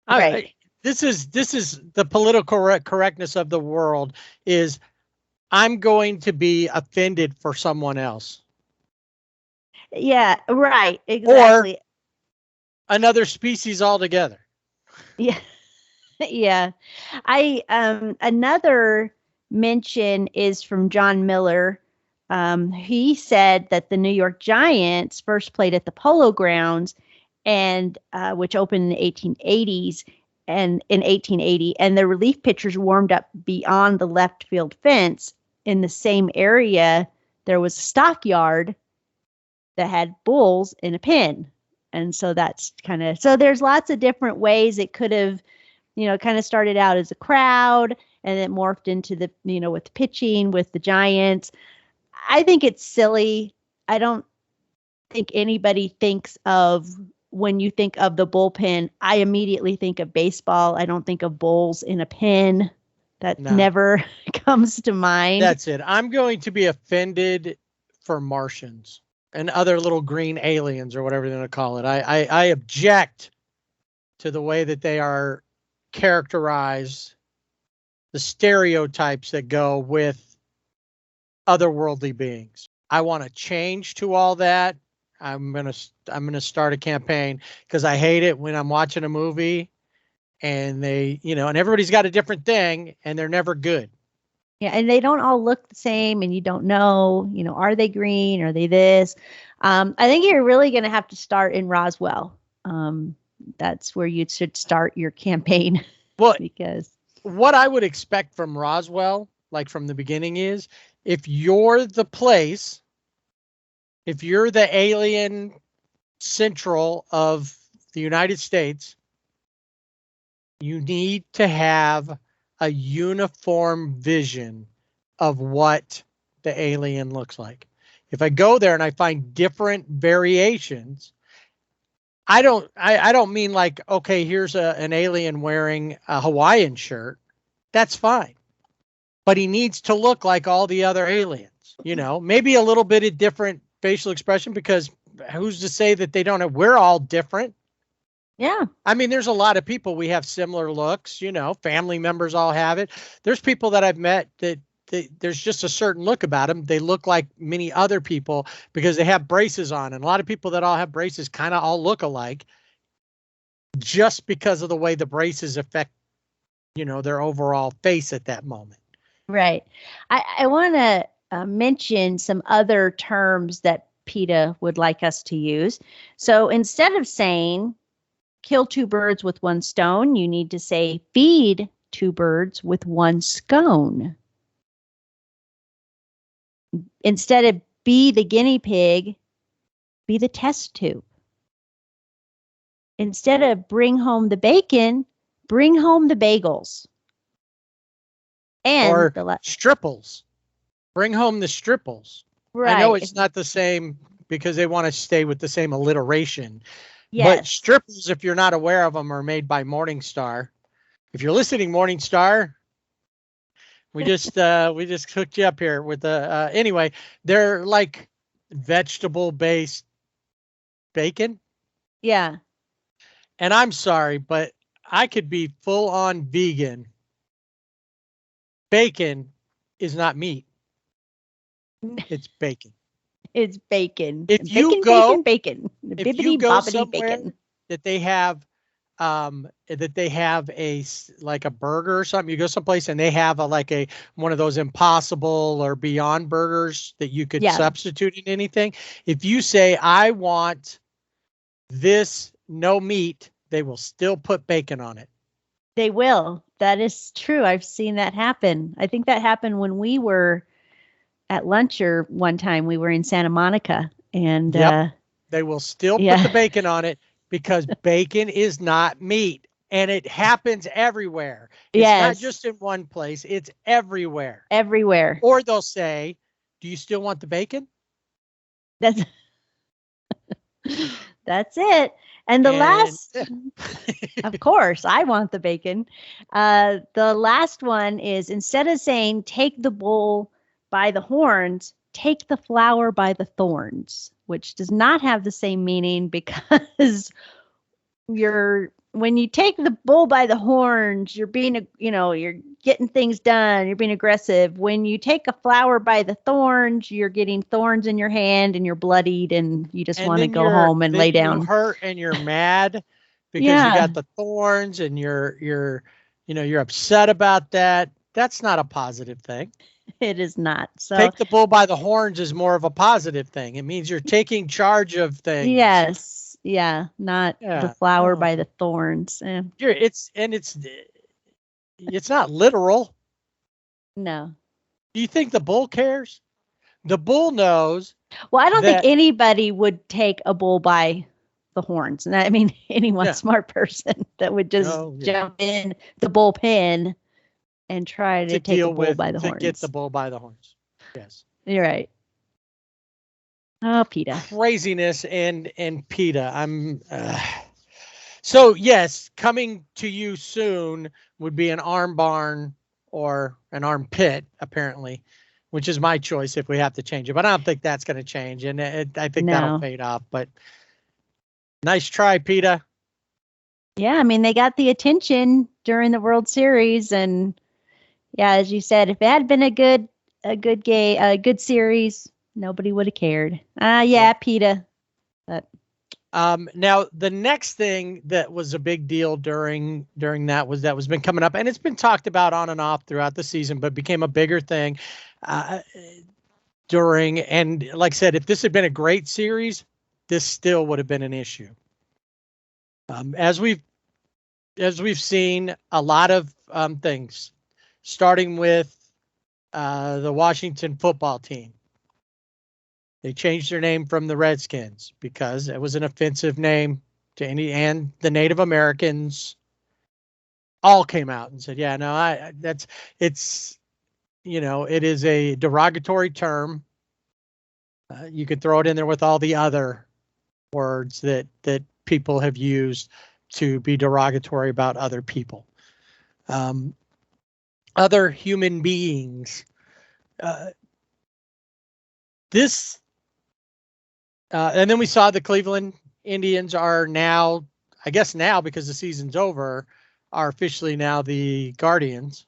Right. This is the political correctness of the world is I'm going to be offended for someone else. Yeah, right. Exactly. Or another species altogether. Yeah. Yeah. Another mention is from John Miller. He said that the New York Giants first played at the Polo Grounds, and which opened in the 1880s, and in 1880, and the relief pitchers warmed up beyond the left field fence. In the same area, there was a stockyard that had bulls in a pen. And so that's so there's lots of different ways it could have, kind of started out as a crowd and then morphed into the, with pitching with the Giants. I think it's silly. I don't think anybody thinks of, when you think of the bullpen, I immediately think of baseball. I don't think of bulls in a pen. That never comes to mind. That's it. I'm going to be offended for Martians and other little green aliens or whatever they're going to call it. I object to the way that they are characterized, the stereotypes that go with otherworldly beings. I want to change to all that. I'm going to start a campaign because I hate it when I'm watching a movie and they, and everybody's got a different thing and they're never good. Yeah. And they don't all look the same, and you don't know, are they green? Are they this? I think you're really going to have to start in Roswell. That's where you should start your campaign. Well, because what I would expect from Roswell, like from the beginning, is if you're the place, if you're the alien central of the United States, you need to have a uniform vision of what the alien looks like. If I go there and I find different variations, I don't mean like, okay, here's an alien wearing a Hawaiian shirt. That's fine. But he needs to look like all the other aliens, maybe a little bit of different facial expression, because who's to say that they don't have, we're all different. Yeah. I mean, there's a lot of people, we have similar looks, family members all have it. There's people that I've met that there's just a certain look about them. They look like many other people because they have braces on. And a lot of people that all have braces kind of all look alike just because of the way the braces affect, their overall face at that moment. Right. I want to mention some other terms that PETA would like us to use. So instead of saying kill 2 birds with 1 stone, you need to say feed 2 birds with 1 scone. Instead of be the guinea pig, be the test tube. Instead of bring home the bacon, bring home the bagels. And or stripples. Bring home the stripples. Right. I know it's not the same because they want to stay with the same alliteration. Yes. But stripples, if you're not aware of them, are made by Morningstar. If you're listening, Morningstar, we just hooked you up here with the anyway, they're like vegetable based bacon. Yeah. And I'm sorry, but I could be full on vegan. Bacon is not meat. It's bacon. It's bacon. If bacon, you go, bacon. if you go somewhere that they have a like a burger or something, you go someplace and they have one of those Impossible or Beyond burgers that you could substitute in anything. If you say, I want this no meat they will still put bacon on it. They will. That is true. I've seen that happen. I think that happened when we were at lunch or one time. We were in Santa Monica, and they will still yeah. put the bacon on it because bacon is not meat, and it happens everywhere. It's not just in one place. It's everywhere. Everywhere. Or they'll say, "Do you still want the bacon?" That's it. Last, of course, I want the bacon. The last one is, instead of saying take the bull by the horns, take the flower by the thorns, which does not have the same meaning, because when you take the bull by the horns, you're you're getting things done. You're being aggressive. When you take a flower by the thorns, you're getting thorns in your hand and you're bloodied and you just want to go home and lay down. You're hurt and you're mad because you got the thorns and you're upset about that. That's not a positive thing. It is not. So take the bull by the horns is more of a positive thing. It means you're taking charge of things. Yes. Yeah, not the flower by the thorns. It's not literal. No. Do you think the bull cares? The bull knows. Well, I don't think anybody would take a bull by the horns. And I mean, anyone smart person that would just jump in the bullpen and try to take a bull by the horns. To get the bull by the horns. Yes. You're right. Oh, PETA. Craziness and PETA. So yes, coming to you soon would be an arm barn or an arm pit, apparently, which is my choice if we have to change it. But I don't think that's going to change, and I think that'll fade off. But nice try, PETA. Yeah, I mean, they got the attention during the World Series, and yeah, as you said, if it had been a good series, nobody would have cared. PETA. But now the next thing that was a big deal during that was been coming up, and it's been talked about on and off throughout the season, but became a bigger thing during. And like I said, if this had been a great series, this still would have been an issue. As we've seen a lot of things, starting with the Washington football team. They changed their name from the Redskins because it was an offensive name to and the Native Americans all came out and said, it is a derogatory term. You could throw it in there with all the other words that people have used to be derogatory about other people, other human beings. And then we saw the Cleveland Indians are now, I guess now because the season's over, are officially now the Guardians.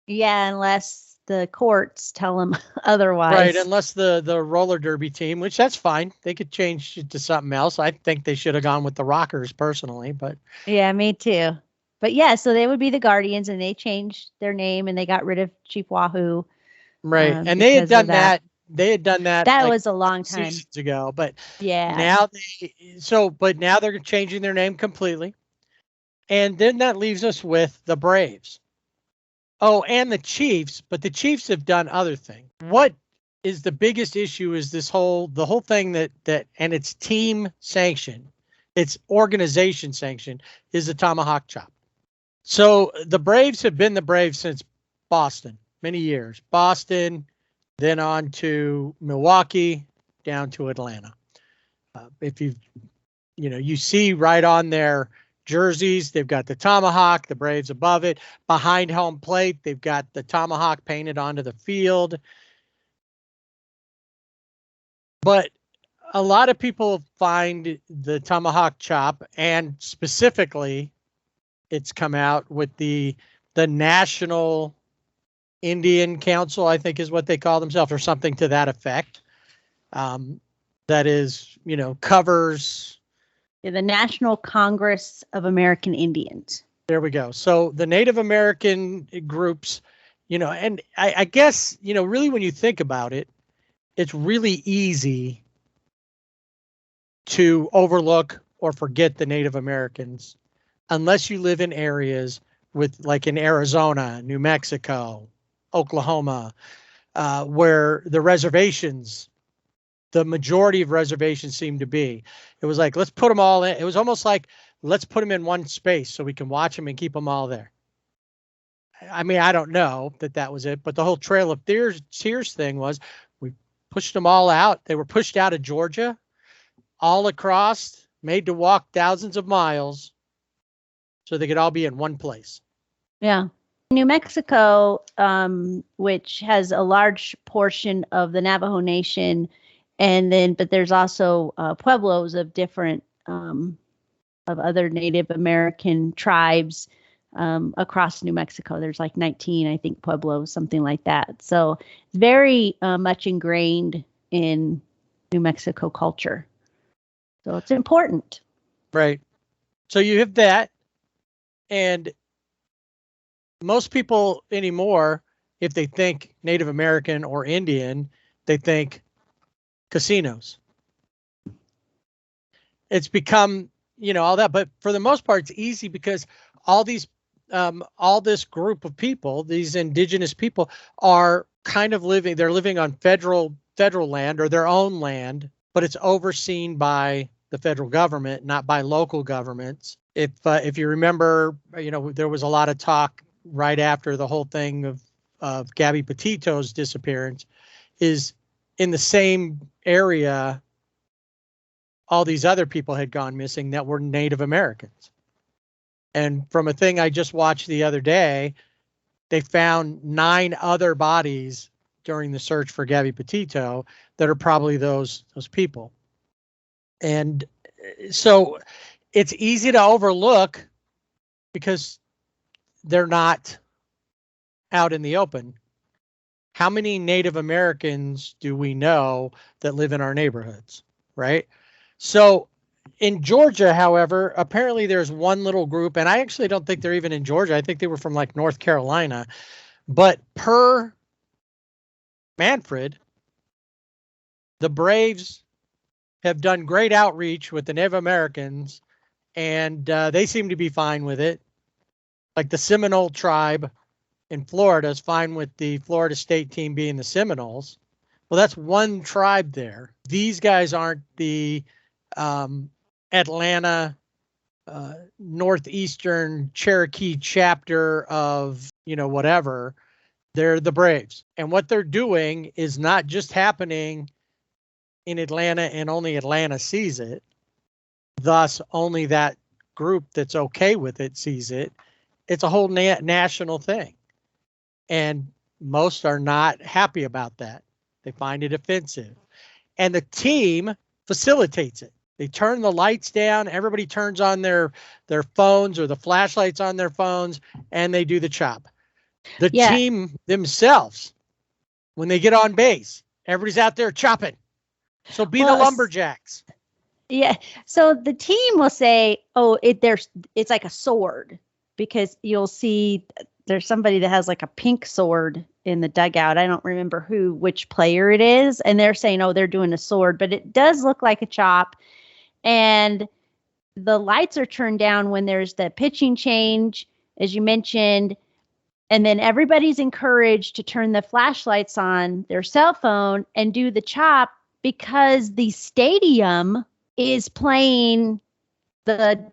Yeah, unless the courts tell them otherwise. Right, unless the roller derby team, which that's fine. They could change it to something else. I think they should have gone with the Rockers personally, but. Yeah, me too. But yeah, so they would be the Guardians, and they changed their name and they got rid of Chief Wahoo. Right, and they had done that. They had done that. That was a long time seasons ago, but yeah. Now now they're changing their name completely, and then that leaves us with the Braves. Oh, and the Chiefs, but the Chiefs have done other things. What is the biggest issue? Is the whole thing that and it's team sanction, it's organization sanction, is the tomahawk chop. So the Braves have been the Braves since Boston, many years. Boston. Then on to Milwaukee, down to Atlanta. If you see right on their jerseys, they've got the tomahawk, the Braves above it. Behind home plate, they've got the tomahawk painted onto the field. But a lot of people find the tomahawk chop, and specifically, it's come out with the National Indian Council, I think is what they call themselves, or something to that effect. That is, covers the National Congress of American Indians. There we go. So the Native American groups, and I guess, really when you think about it, it's really easy to overlook or forget the Native Americans unless you live in areas with, like in Arizona, New Mexico, Oklahoma, where the majority of reservations seem to be. It was like, let's put them all in. It was almost like, let's put them in one space so we can watch them and keep them all there. I mean, I don't know that was it, but the whole Trail of Tears thing was, we pushed them all out. They were pushed out of Georgia, all across, made to walk thousands of miles so they could all be in one place. Yeah. New Mexico, which has a large portion of the Navajo Nation, but there's also pueblos of different of other Native American tribes across New Mexico. There's like 19, I think, pueblos, something like that. So it's very much ingrained in New Mexico culture. So it's important. Right. So you have that. And most people anymore, if they think Native American or Indian, they think casinos. It's become, all that. But for the most part, it's easy because all this group of people, these indigenous people, are kind of they're living on federal land or their own land, but it's overseen by the federal government, not by local governments. If you remember, there was a lot of talk right after the whole thing of Gabby Petito's disappearance, is in the same area all these other people had gone missing that were Native Americans. And from a thing I just watched the other day, they found 9 other bodies during the search for Gabby Petito that are probably those people. And so it's easy to overlook because they're not out in the open. How many Native Americans do we know that live in our neighborhoods, right? So in Georgia, however, apparently there's one little group, and I actually don't think they're even in Georgia. I think they were from like North Carolina. But per Manfred, the Braves have done great outreach with the Native Americans, and they seem to be fine with it. Like the Seminole tribe in Florida is fine with the Florida State team being the Seminoles. Well, that's one tribe there. These guys aren't the Atlanta Northeastern Cherokee chapter of, whatever. They're the Braves. And what they're doing is not just happening in Atlanta and only Atlanta sees it. Thus, only that group that's okay with it sees it. It's a whole national thing. And most are not happy about that. They find it offensive. And the team facilitates it. They turn the lights down. Everybody turns on their phones or the flashlights on their phones, and they do the chop. The team themselves, when they get on base, everybody's out there chopping. So the lumberjacks. Yeah. So the team will say, "Oh, it's like a sword," because you'll see there's somebody that has like a pink sword in the dugout. I don't remember which player it is, and they're saying, "Oh, they're doing a sword," but it does look like a chop. And the lights are turned down when there's the pitching change, as you mentioned. And then everybody's encouraged to turn the flashlights on their cell phone and do the chop because the stadium is playing that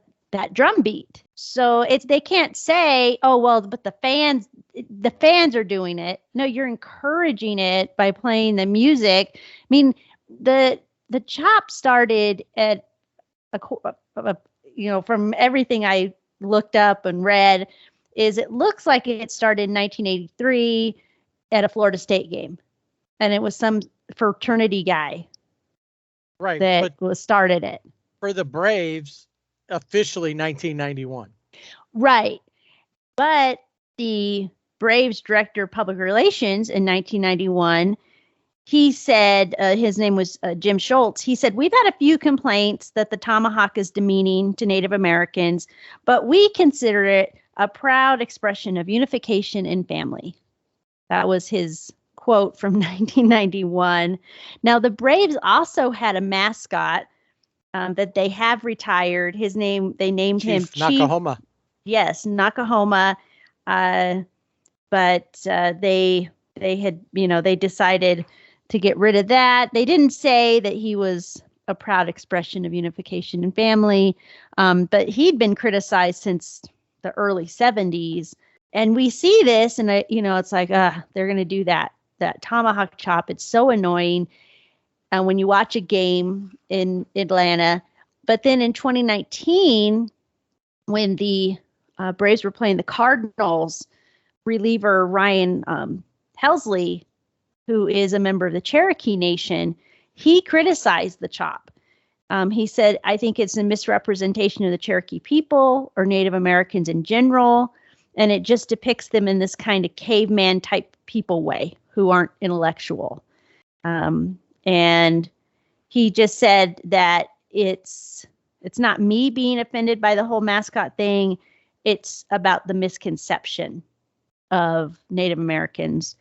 drum beat. So they can't say, "Oh, well, but the fans are doing it." No, you're encouraging it by playing the music. I mean, the chop started at from everything I looked up and read, it looks like it started in 1983 at a Florida State game. And it was some fraternity guy that started it. For the Braves, officially 1991. Right. But the Braves director of public relations in 1991, he said, his name was Jim Schultz. He said, "We've had a few complaints that the tomahawk is demeaning to Native Americans, but we consider it a proud expression of unification and family." That was his quote from 1991. Now, the Braves also had a mascot that they have retired. They named him Chief Nakahoma. Yes, Nakahoma. But they had, they decided to get rid of that. They didn't say that he was a proud expression of unification and family, but he'd been criticized since the early 70s. And we see this, and it's like, they're going to do that tomahawk chop. It's so annoying when you watch a game in Atlanta. But then in 2019, when the Braves were playing the Cardinals, reliever Ryan Helsley, who is a member of the Cherokee Nation, he criticized the chop. He said, I think it's a misrepresentation of the Cherokee people or Native Americans in general, and it just depicts them in this kind of caveman type people way who aren't intellectual. And he just said that it's not me being offended by the whole mascot thing. It's about the misconception of Native Americans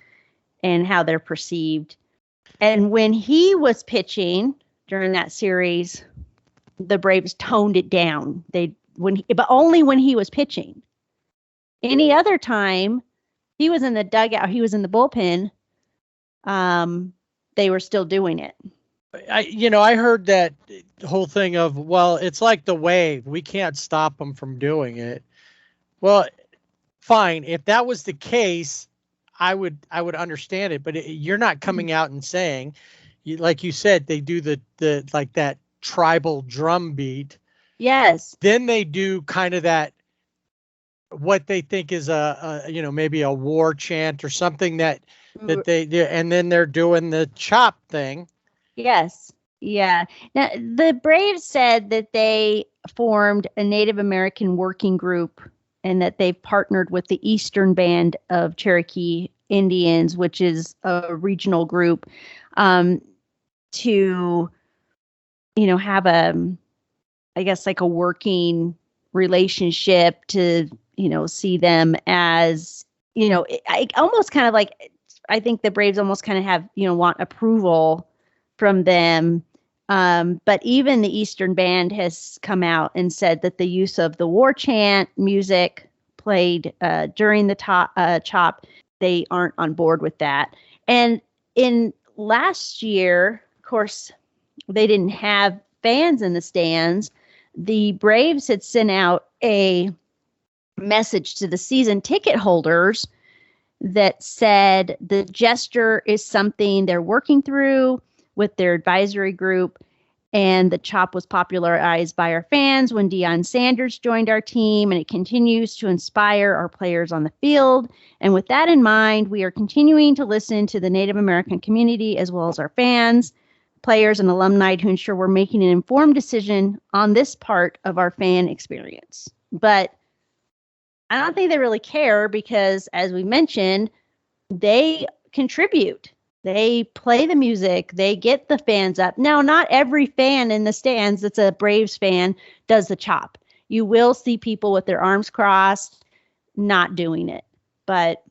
and how they're perceived. And when he was pitching during that series, the Braves toned it down. But only when he was pitching. Any other time, he was in the dugout, he was in the bullpen, they were still doing it. I heard that whole thing of, well, it's like the wave. We can't stop them from doing it. Well, fine. If that was the case, I would understand it. But you're not coming out and saying, like you said, they do the like that tribal drum beat. Yes. Then they do kind of that, what they think is maybe a war chant or something that they do, and then they're doing the chop thing. Yes. Yeah. Now, the Braves said that they formed a Native American working group and that they've partnered with the Eastern Band of Cherokee Indians, which is a regional group, to, have like a working relationship to, see them as, I almost kind of like, I think the Braves almost kind of have, want approval from them. But even the Eastern Band has come out and said that the use of the war chant music played during the chop, they aren't on board with that. And in last year, of course, they didn't have fans in the stands. The Braves had sent out a message to the season ticket holders that said the gesture is something they're working through with their advisory group, and the chop was popularized by our fans when Deion Sanders joined our team, and it continues to inspire our players on the field. And with that in mind, we are continuing to listen to the Native American community as well as our fans, players, and alumni to ensure we're making an informed decision on this part of our fan experience. But I don't think they really care because, as we mentioned, they contribute. They play the music. They get the fans up. Now, not every fan in the stands that's a Braves fan does the chop. You will see people with their arms crossed not doing it. But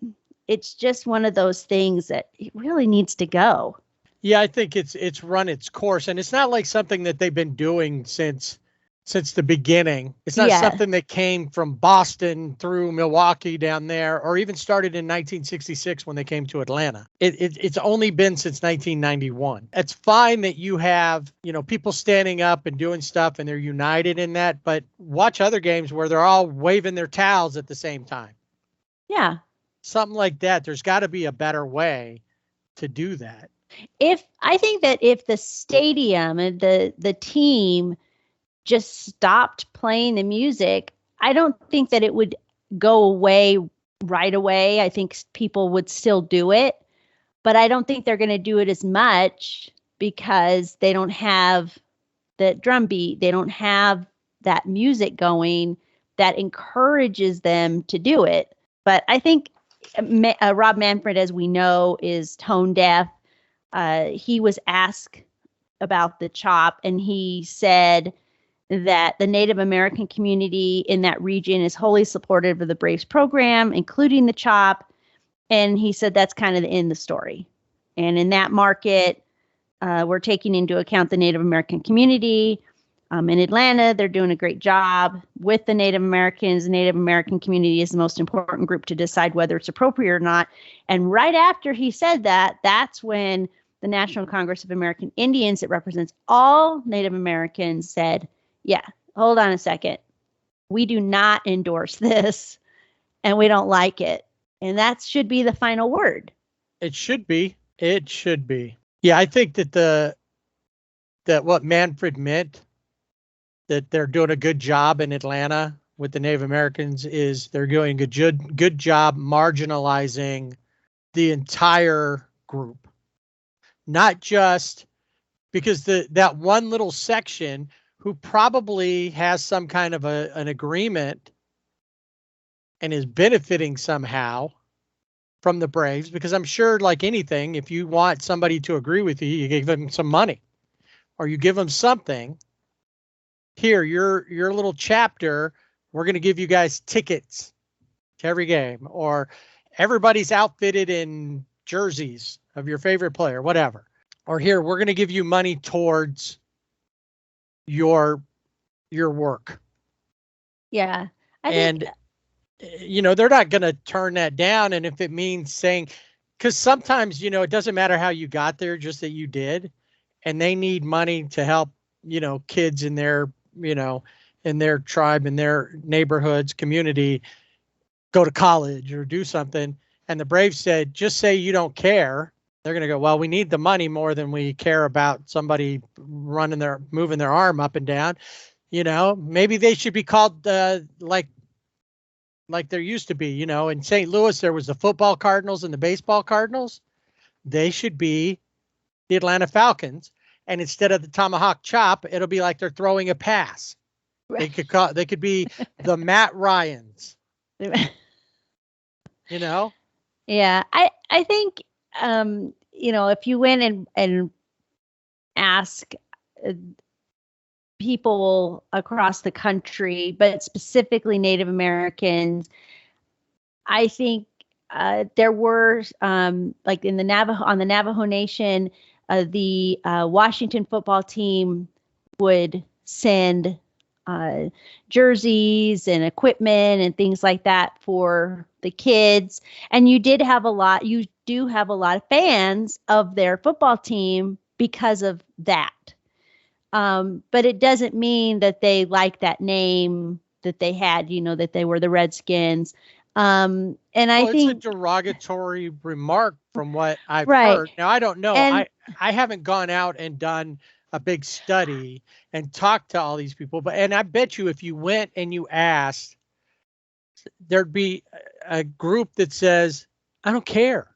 it's just one of those things that it really needs to go. Yeah, I think it's run its course. And it's not like something that they've been doing since the beginning. It's not something that came from Boston through Milwaukee down there, or even started in 1966 when they came to Atlanta. It's only been since 1991. It's fine that you have, people standing up and doing stuff and they're united in that, but watch other games where they're all waving their towels at the same time. Yeah. Something like that. There's got to be a better way to do that. I think that if the stadium and the team just stopped playing the music, I don't think that it would go away right away. I think people would still do it, but I don't think they're going to do it as much because they don't have the drum beat. They don't have that music going that encourages them to do it. But I think Rob Manfred, as we know, is tone deaf. He was asked about the chop, and he said that the Native American community in that region is wholly supportive of the Braves program, including the chop. And he said that's kind of the end of the story. And in that market, we're taking into account the Native American community. In Atlanta, they're doing a great job with the Native Americans. The Native American community is the most important group to decide whether it's appropriate or not. And right after he said that, that's when the National Congress of American Indians, that represents all Native Americans, said, yeah, hold on a second. We do not endorse this, and we don't like it. And that should be the final word. It should be. It should be. Yeah, I think that what Manfred meant, that they're doing a good job in Atlanta with the Native Americans, is they're doing a good job marginalizing the entire group. Not just because that one little section who probably has some kind of an agreement and is benefiting somehow from the Braves, because I'm sure, like anything, if you want somebody to agree with you, you give them some money or you give them something. Here, your little chapter, we're going to give you guys tickets to every game, or everybody's outfitted in jerseys of your favorite player, whatever. Or here, we're going to give you money towards your work. Yeah. They're not going to turn that down. And if it means saying, because sometimes, it doesn't matter how you got there, just that you did, and they need money to help, kids in their, in their tribe, in their neighborhoods, community, go to college or do something. And the Braves said, just say you don't care. They're going to go, well, we need the money more than we care about somebody moving their arm up and down. Maybe they should be called like there used to be, in St. Louis, there was the football Cardinals and the baseball Cardinals. They should be the Atlanta Falcons. And instead of the tomahawk chop, it'll be like they're throwing a pass. They could be the Matt Ryans. Yeah, I think, if you went and ask people across the country, but specifically Native Americans, I think there were like on the Navajo Nation, the Washington football team would send jerseys and equipment and things like that for the kids. And you do have a lot of fans of their football team because of that. But it doesn't mean that they like that name that they had, that they were the Redskins. And I think it's a derogatory remark from what I've heard. Now, I don't know. I haven't gone out and done a big study and talked to all these people, and I bet you if you went and you asked, there'd be a group that says, I don't care.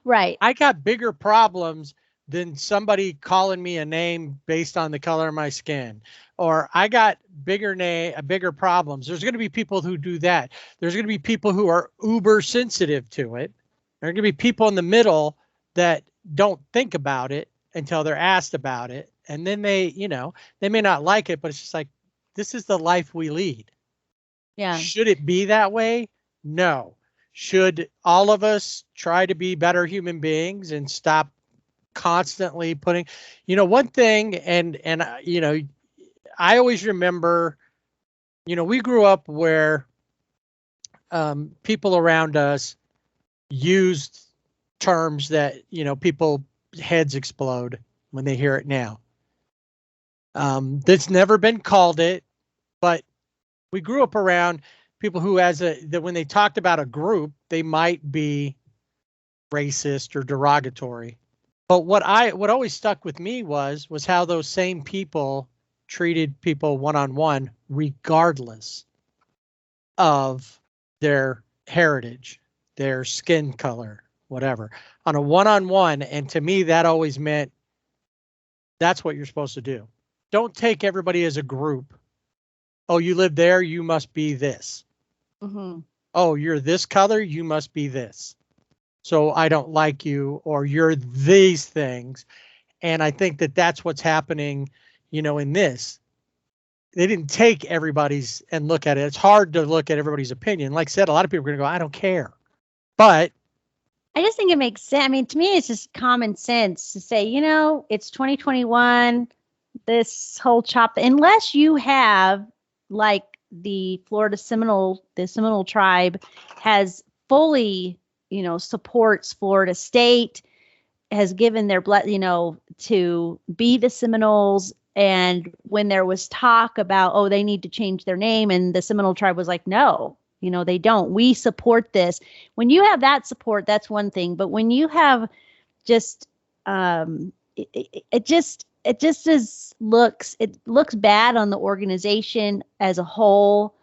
Right. I got bigger problems than somebody calling me a name based on the color of my skin, or I got bigger problems. There's going to be people who do that. There's going to be people who are uber sensitive to it. There are going to be people in the middle that don't think about it until they're asked about it. And then they may not like it, but it's just like, this is the life we lead. Yeah. Should it be that way? No. Should all of us try to be better human beings and stop constantly putting, one thing, and I always remember, we grew up where people around us used terms that, people heads explode when they hear it now. That's never been called it, but we grew up around people who when they talked about a group, they might be racist or derogatory. But what always stuck with me was how those same people treated people one-on-one, regardless of their heritage, their skin color, whatever, on a one-on-one. And to me, that always meant that's what you're supposed to do. Don't take everybody as a group. Oh, you live there, you must be this. Mm-hmm. Oh, you're this color, you must be this. So I don't like you, or you're these things. And I think that's what's happening, in this. They didn't take everybody's and look at it. It's hard to look at everybody's opinion. Like I said, a lot of people are going to go, I don't care. But I just think it makes sense. I mean, to me, it's just common sense to say, it's 2021. this whole chop, unless you have like the Seminole tribe has fully, supports Florida State, has given their blood, to be the Seminoles. And when there was talk about, oh, they need to change their name, and the Seminole tribe was like, no, they don't. We support this. When you have that support, that's one thing. But when you have just, it just looks bad on the organization as a whole.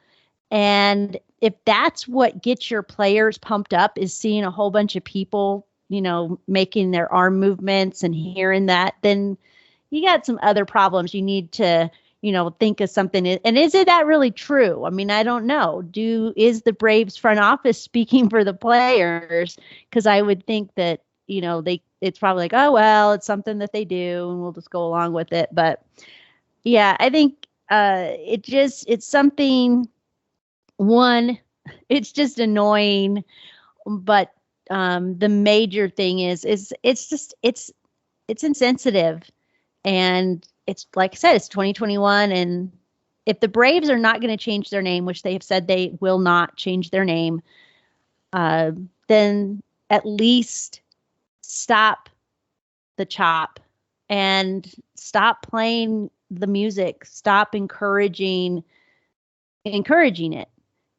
And if that's what gets your players pumped up, is seeing a whole bunch of people, making their arm movements and hearing that, then you got some other problems you need to, think of something. And is it that really true? I mean, I don't know. Is the Braves front office speaking for the players? Because I would think that, it's probably like, oh, well, it's something that they do and we'll just go along with it. But yeah, I think it's something, one, it's just annoying. But the major thing is it's insensitive. And it's like I said, it's 2021. And if the Braves are not going to change their name, which they have said they will not change their name, then at least stop the chop and stop playing the music. Stop encouraging it,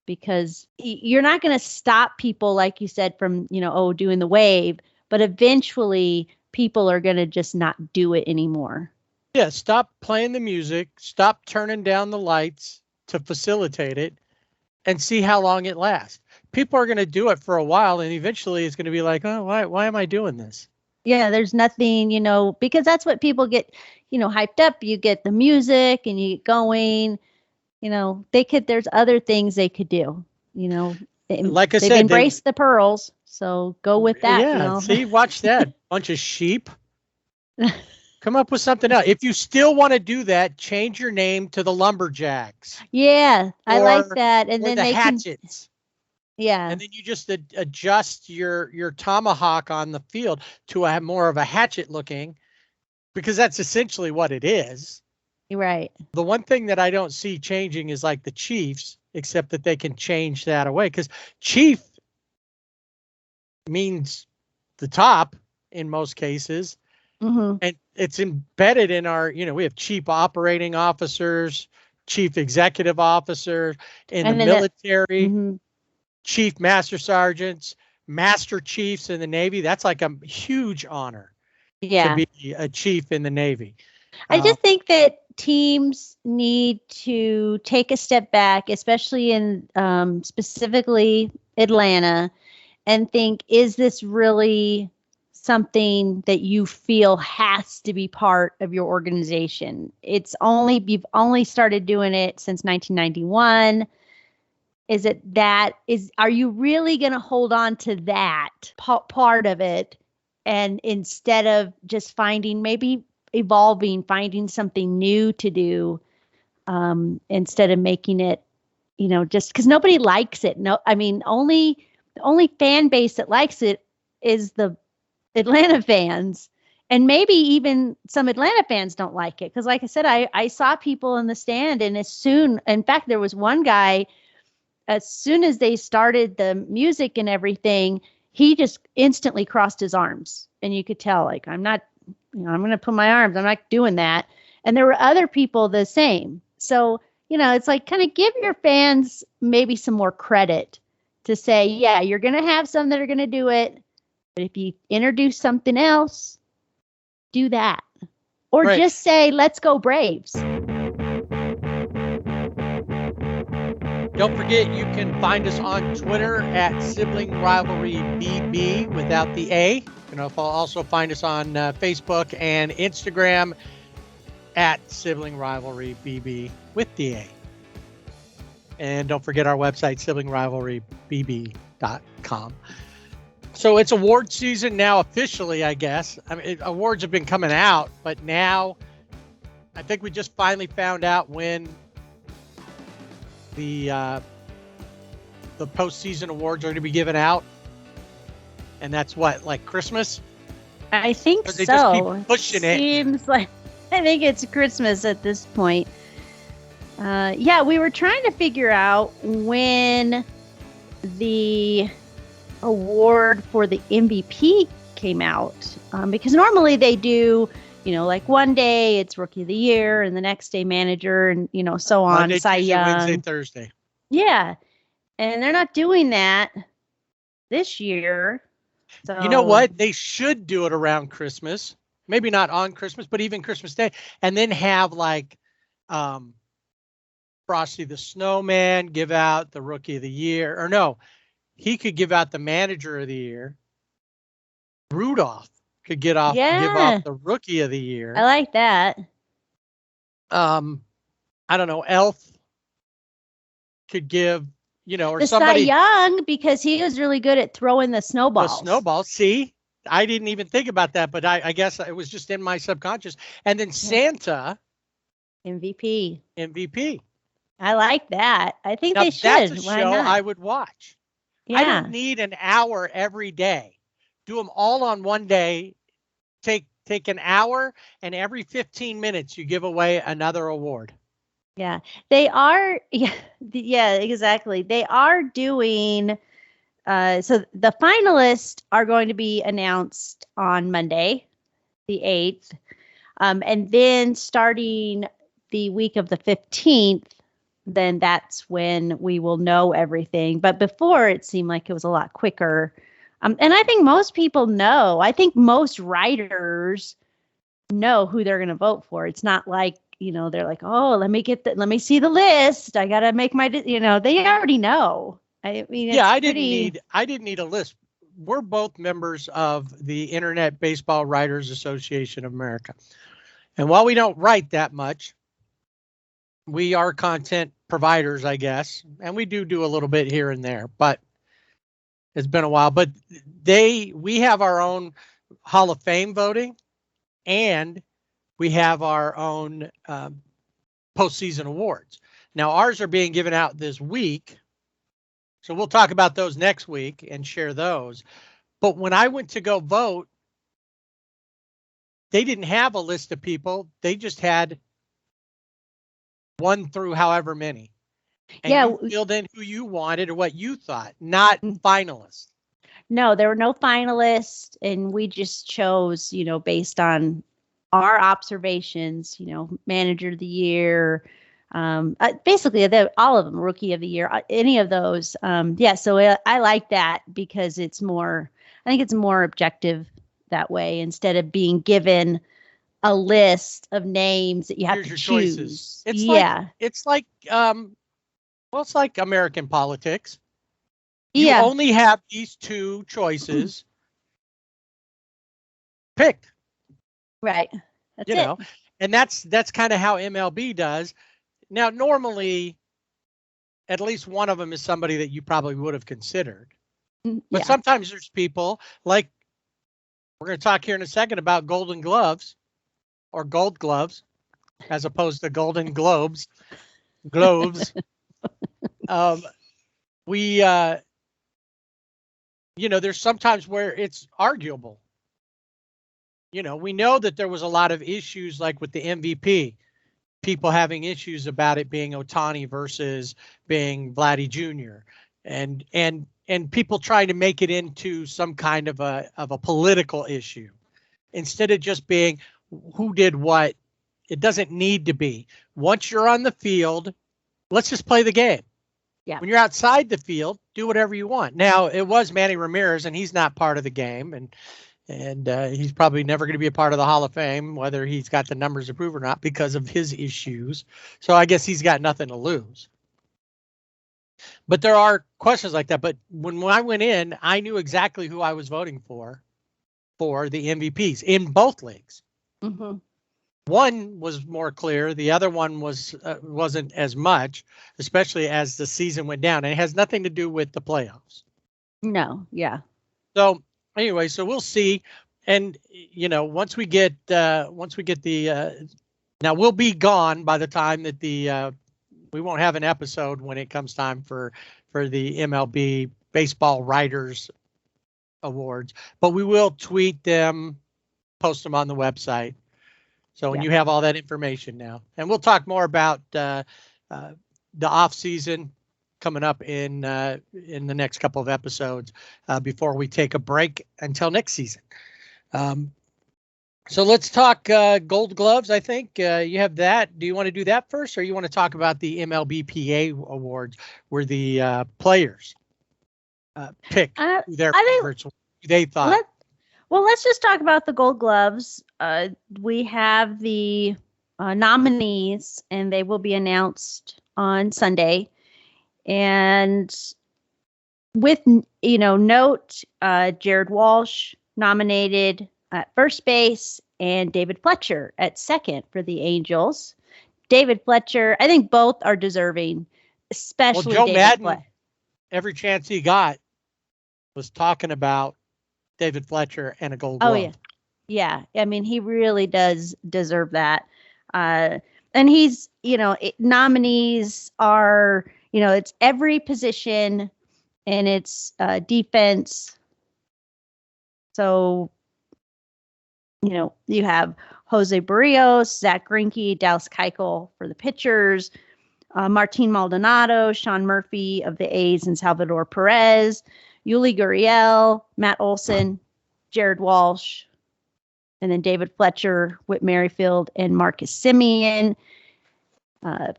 because you're not going to stop people, like you said, from, doing the wave, but eventually people are going to just not do it anymore. Yeah, stop playing the music, stop turning down the lights to facilitate it, and see how long it lasts. People are going to do it for a while, and eventually it's going to be like, oh, why am I doing this? Yeah, there's nothing, because that's what people get, hyped up. You get the music and you get going, there's other things they could do, Like I said, they've embraced the pearls. So go with that. Yeah, see, watch that. Bunch of sheep. Come up with something else. If you still want to do that, change your name to the Lumberjacks. Yeah, I like that. And then the they Hatchets. Yeah. And then you just adjust your tomahawk on the field to have more of a hatchet looking, because that's essentially what it is. Right. The one thing that I don't see changing is like the Chiefs, except that they can change that away, because Chief means the top in most cases. Mm-hmm. And it's embedded in our, we have chief operating officers, chief executive officers in the military, chief master sergeants, master chiefs in the Navy. That's like a huge honor to be a chief in the Navy. I just think that teams need to take a step back, especially in specifically Atlanta, and think, is this really something that you feel has to be part of your organization? You've only started doing it since 1991. Are you really going to hold on to that part of it? And instead of just finding something new to do, instead of making it, just because nobody likes it. No, I mean, the only fan base that likes it is the Atlanta fans, and maybe even some Atlanta fans don't like it. Because like I said, I saw people in the stand, and in fact, there was one guy, as soon as they started the music and everything, he just instantly crossed his arms, and you could tell, like, I'm not, I'm going to put my arms, I'm not doing that. And there were other people the same. So, it's like, kind of give your fans maybe some more credit to say, yeah, you're going to have some that are going to do it. But if you introduce something else, do that. Or just say, let's go Braves. Don't forget, you can find us on Twitter at Sibling Rivalry BB without the A. You can also find us on Facebook and Instagram at Sibling Rivalry BB with the A. And don't forget our website, siblingrivalrybb.com. So it's award season now officially, I guess. I mean, awards have been coming out, but now I think we just finally found out when the postseason awards are going to be given out. And that's what, like Christmas? I think so. They just keep pushing it. Seems like I think it's Christmas at this point. Yeah, we were trying to figure out when the award for the MVP came out, because normally they do, like one day it's Rookie of the Year and the next day Manager, and so on. Monday, Cy Tuesday, Young. Wednesday, Thursday. Yeah, and they're not doing that this year. So You know what? They should do it around Christmas. Maybe not on Christmas, but even Christmas Day, and then have like Frosty the Snowman give out the Rookie of the Year, or no, he could give out the Manager of the Year. Rudolph could give off the Rookie of the Year. I like that. I don't know. Elf could give, or the somebody. Cy Young, because he was really good at throwing the snowballs. The snowballs. See, I didn't even think about that, but I guess it was just in my subconscious. And then Santa. MVP. I like that. I think they should. That's a show I would watch. Yeah. I don't need an hour every day. Do them all on one day. Take an hour, and every 15 minutes you give away another award. Yeah, they are. Yeah, exactly. They are doing. So the finalists are going to be announced on Monday, the 8th. And then starting the week of the 15th, then that's when we will know everything. But before, it seemed like it was a lot quicker. And I think most people know. I think most writers know who they're going to vote for. It's not like, they're like, oh, let me see the list. I got to make my, they already know. I mean, yeah, I didn't need a list. We're both members of the Internet Baseball Writers Association of America. And while we don't write that much, we are content providers, I guess. And we do a little bit here and there, but it's been a while. But we have our own Hall of Fame voting, and we have our own postseason awards. Now, ours are being given out this week. So we'll talk about those next week and share those. But when I went to go vote, they didn't have a list of people. They just had 1 through however many. And you filled in who you wanted or what you thought, not finalists. No, there were no finalists. And we just chose, based on our observations, Manager of the Year, basically all of them, Rookie of the Year, any of those. So I like that because I think it's more objective that way, instead of being given a list of names that you have to choose. Choices. It's like American politics. You only have these 2 choices picked. Right. That's it. And that's kind of how MLB does. Now, normally, at least one of them is somebody that you probably would have considered. But sometimes there's people like, we're going to talk here in a second about Golden Gloves or Gold Gloves, as opposed to Golden Globes. There's sometimes where it's arguable. We know that there was a lot of issues like with the MVP, people having issues about it being Ohtani versus being Vladdy Jr. and people trying to make it into some kind of a political issue instead of just being who did what. It doesn't need to be. Once you're on the field, let's just play the game. Yeah. When you're outside the field, do whatever you want. Now, it was Manny Ramirez, and he's not part of the game, and he's probably never going to be a part of the Hall of Fame, whether he's got the numbers to prove or not, because of his issues. So I guess he's got nothing to lose. But there are questions like that. But when I went in, I knew exactly who I was voting for the MVPs in both leagues. Mm-hmm. One was more clear. The other one wasn't as much, especially as the season went down. And it has nothing to do with the playoffs. No, yeah. So anyway, so we'll see. And, once we get now we'll be gone by the time that we won't have an episode when it comes time for the MLB Baseball Writers Awards, but we will tweet them, post them on the website. So when you have all that information now, and we'll talk more about the off season coming up in the next couple of episodes before we take a break until next season. So let's talk Gold Gloves. I think you have that. Do you want to do that first, or you want to talk about the MLBPA Awards, where the players pick their favorites? They thought. Let's just talk about the Gold Gloves. We have the nominees, and they will be announced on Sunday. And with, note, Jared Walsh nominated at first base and David Fletcher at second for the Angels. David Fletcher, I think both are deserving, especially Joe David Madden, every chance he got, was talking about David Fletcher and a Gold Glove. Oh, yeah. Yeah. I mean, he really does deserve that. And he's, nominees are, it's every position and it's defense. So, you have Jose Barrios, Zach Greinke, Dallas Keuchel for the pitchers, Martin Maldonado, Sean Murphy of the A's, and Salvador Perez, Yuli Gurriel, Matt Olson, Jared Walsh, and then David Fletcher, Whit Merrifield, and Marcus Semien.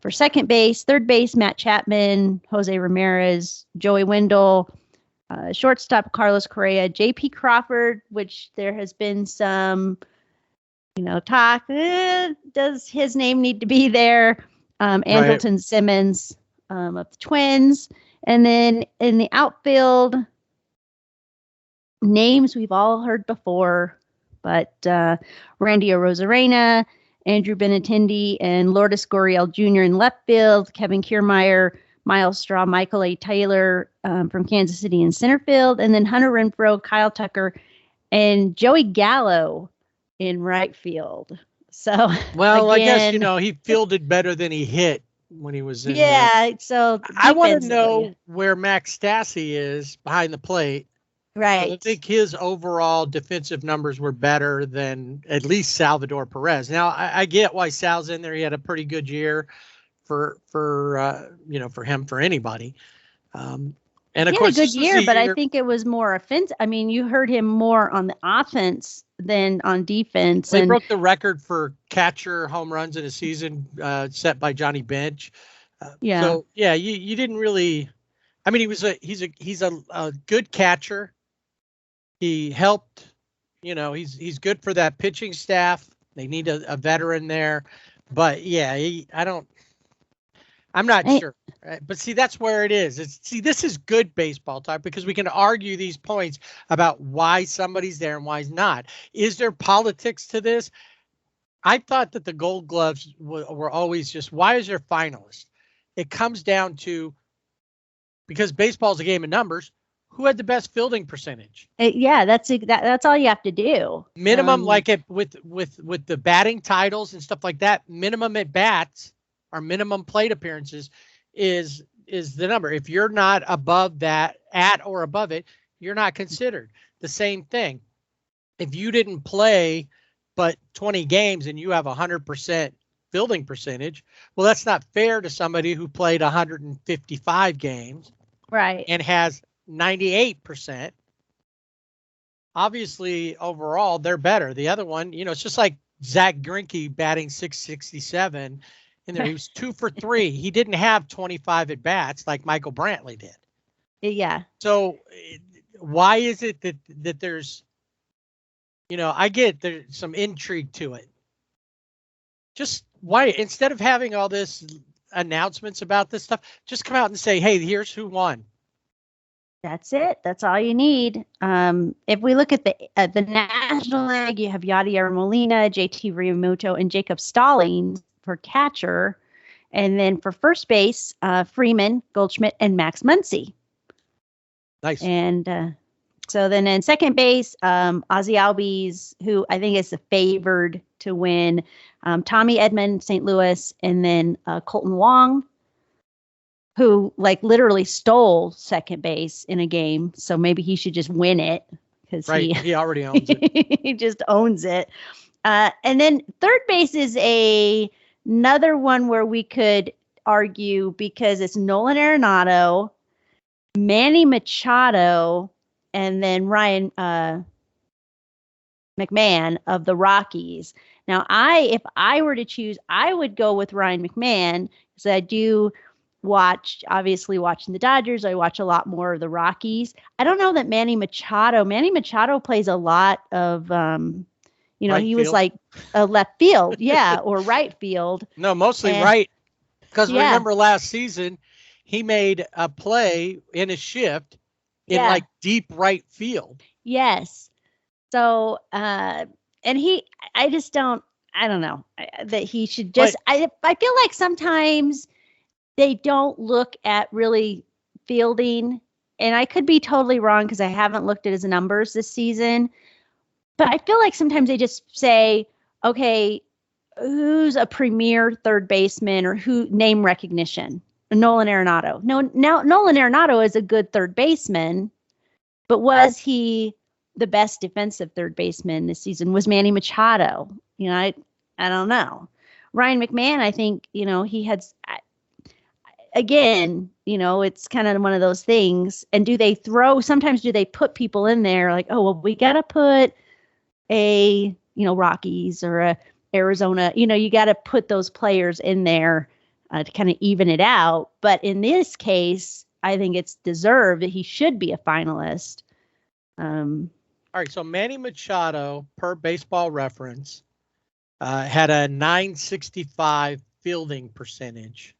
For second base, third base, Matt Chapman, Jose Ramirez, Joey Wendell, shortstop, Carlos Correa, J.P. Crawford, which there has been some, talk. Does his name need to be there? Andrelton Simmons of the Twins. And then in the outfield, names we've all heard before, but Randy Arozarena, Andrew Benintendi, and Lourdes Gurriel Jr. in left field, Kevin Kiermaier, Miles Straw, Michael A. Taylor from Kansas City in center field, and then Hunter Renfroe, Kyle Tucker, and Joey Gallo in right field. So, well, again, I guess, he fielded better than he hit when he was in there. So I want to know where Max Stassi is behind the plate. Right. I think his overall defensive numbers were better than at least Salvador Perez. Now, I get why Sal's in there. He had a pretty good year for him, for anybody. And of course, he had a good year, but I think it was more offensive. I mean, you heard him more on the offense than on defense. They broke the record for catcher home runs in a season set by Johnny Bench. So you didn't really. I mean, he's a good catcher. He helped. He's good for that pitching staff. They need a veteran there, but I'm not sure. Right? But see, that's where it is. This is good baseball talk, because we can argue these points about why somebody's there and why he's not. Is there politics to this? I thought that the Gold Gloves were always just, why is there finalists? It comes down to, because baseball is a game of numbers, who had the best fielding percentage? That's all you have to do. Minimum, with the batting titles and stuff like that, minimum at bats or minimum plate appearances is the number. If you're not above that, at or above it, you're not considered. The same thing. If you didn't play but 20 games and you have 100% fielding percentage, well, that's not fair to somebody who played 155 games, right, and has 98%. Obviously, overall, they're better. The other one, it's just like Zach Greinke batting .667 in there. He was 2 for 3. He didn't have 25 at bats like Michael Brantley did. Yeah. So why is it that there's, I get there's some intrigue to it. Just why, instead of having all this announcements about this stuff, just come out and say, hey, here's who won. That's it. That's all you need. If we look at the National League, you have Yadier Molina, JT Realmuto, and Jacob Stallings for catcher. And then for first base, Freeman, Goldschmidt, and Max Muncy. Nice. And so then in second base, Ozzie Albies, who I think is the favored to win, Tommy Edman, St. Louis, and then Colton Wong, who literally stole second base in a game. So maybe he should just win it, because he already owns it. He just owns it. And then third base is another one where we could argue because it's Nolan Arenado, Manny Machado, and then Ryan McMahon of the Rockies. Now, if I were to choose, I would go with Ryan McMahon because I do obviously watching the Dodgers. I watch a lot more of the Rockies. I don't know that Manny Machado plays a lot of, Right he field. was like a left field, yeah, or right field. No, mostly right. Because remember last season, he made a play in a shift in like deep right field. Yes. So, and I don't know that he should just, I feel like sometimes they don't look at really fielding, and I could be totally wrong because I haven't looked at his numbers this season, but I feel like sometimes they just say, okay, who's a premier third baseman or who name recognition? Nolan Arenado. No, now Nolan Arenado is a good third baseman, but was he the best defensive third baseman this season? Was Manny Machado? I don't know. Ryan McMahon, I think, he had, again, it's kind of one of those things. And sometimes do they put people in there like, oh, well, we got to put a, Rockies or a Arizona, you got to put those players in there to kind of even it out. But in this case, I think it's deserved that he should be a finalist. All right. So Manny Machado, per Baseball Reference, had a 965 fielding percentage.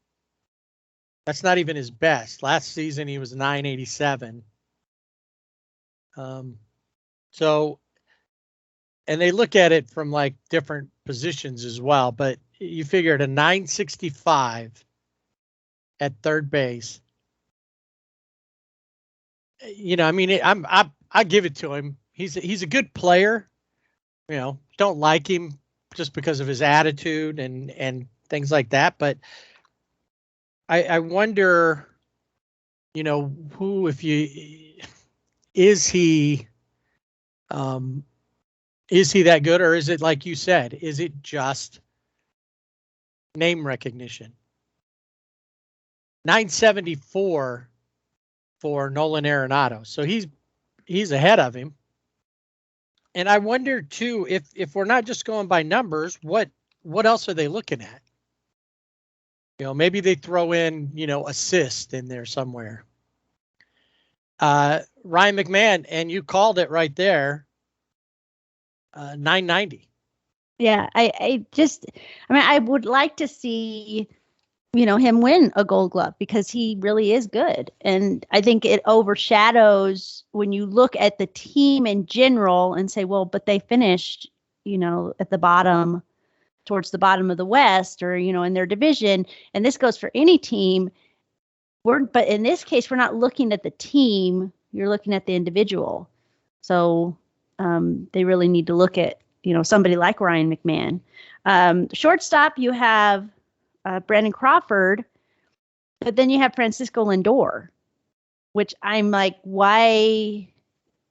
That's not even his best. Last season, he was 987. So, and they look at it from like different positions as well, but you figured a 965 at third base. I give it to him. He's a good player. Don't like him just because of his attitude and things like that. But I wonder, is he that good, or is it like you said? Is it just name recognition? 974 for Nolan Arenado, so he's ahead of him. And I wonder too, if we're not just going by numbers, what else are they looking at? Maybe they throw in, assist in there somewhere. Ryan McMahon, and you called it right there. 990. Yeah, I would like to see, him win a Gold Glove because he really is good. And I think it overshadows when you look at the team in general and say, well, but they finished, at the bottom, towards the bottom of the West or, in their division. And this goes for any team. But in this case, we're not looking at the team. You're looking at the individual. So they really need to look at, somebody like Ryan McMahon. Shortstop, you have Brandon Crawford, but then you have Francisco Lindor, which I'm like, why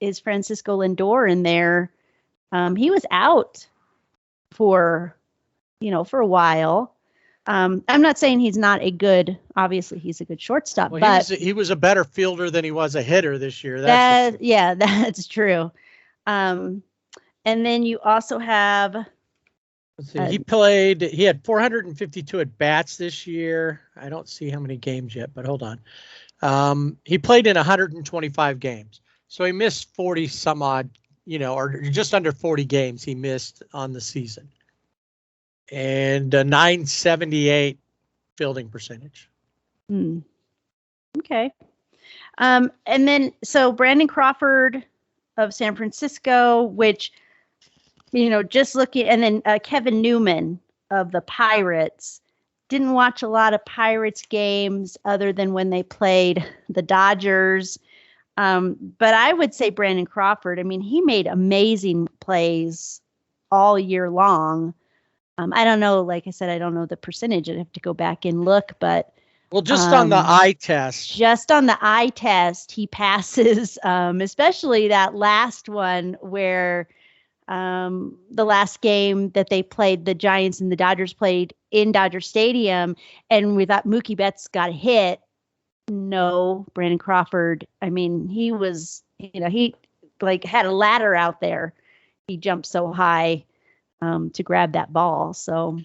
is Francisco Lindor in there? He was out for a while. I'm not saying he's not obviously he's a good shortstop, but he was a better fielder than he was a hitter this year. That's true. And then you also have, let's see, he had 452 at bats this year. I don't see how many games yet, but hold on. He played in 125 games. So he missed 40 some odd, or just under 40 games he missed on the season. And a 978 fielding percentage. Okay. And then, so Brandon Crawford of San Francisco, which, just looking, and then Kevin Newman of the Pirates. Didn't watch a lot of Pirates games other than when they played the Dodgers. But I would say Brandon Crawford, he made amazing plays all year long. I don't know, like I said, I don't know the percentage. I'd have to go back and look, but just on the eye test. Just on the eye test, he passes, especially that last one where the last game that they played, the Giants and the Dodgers played in Dodger Stadium, and we thought Mookie Betts got hit. No, Brandon Crawford. I mean, he was, he like had a ladder out there. He jumped so high to grab that ball. So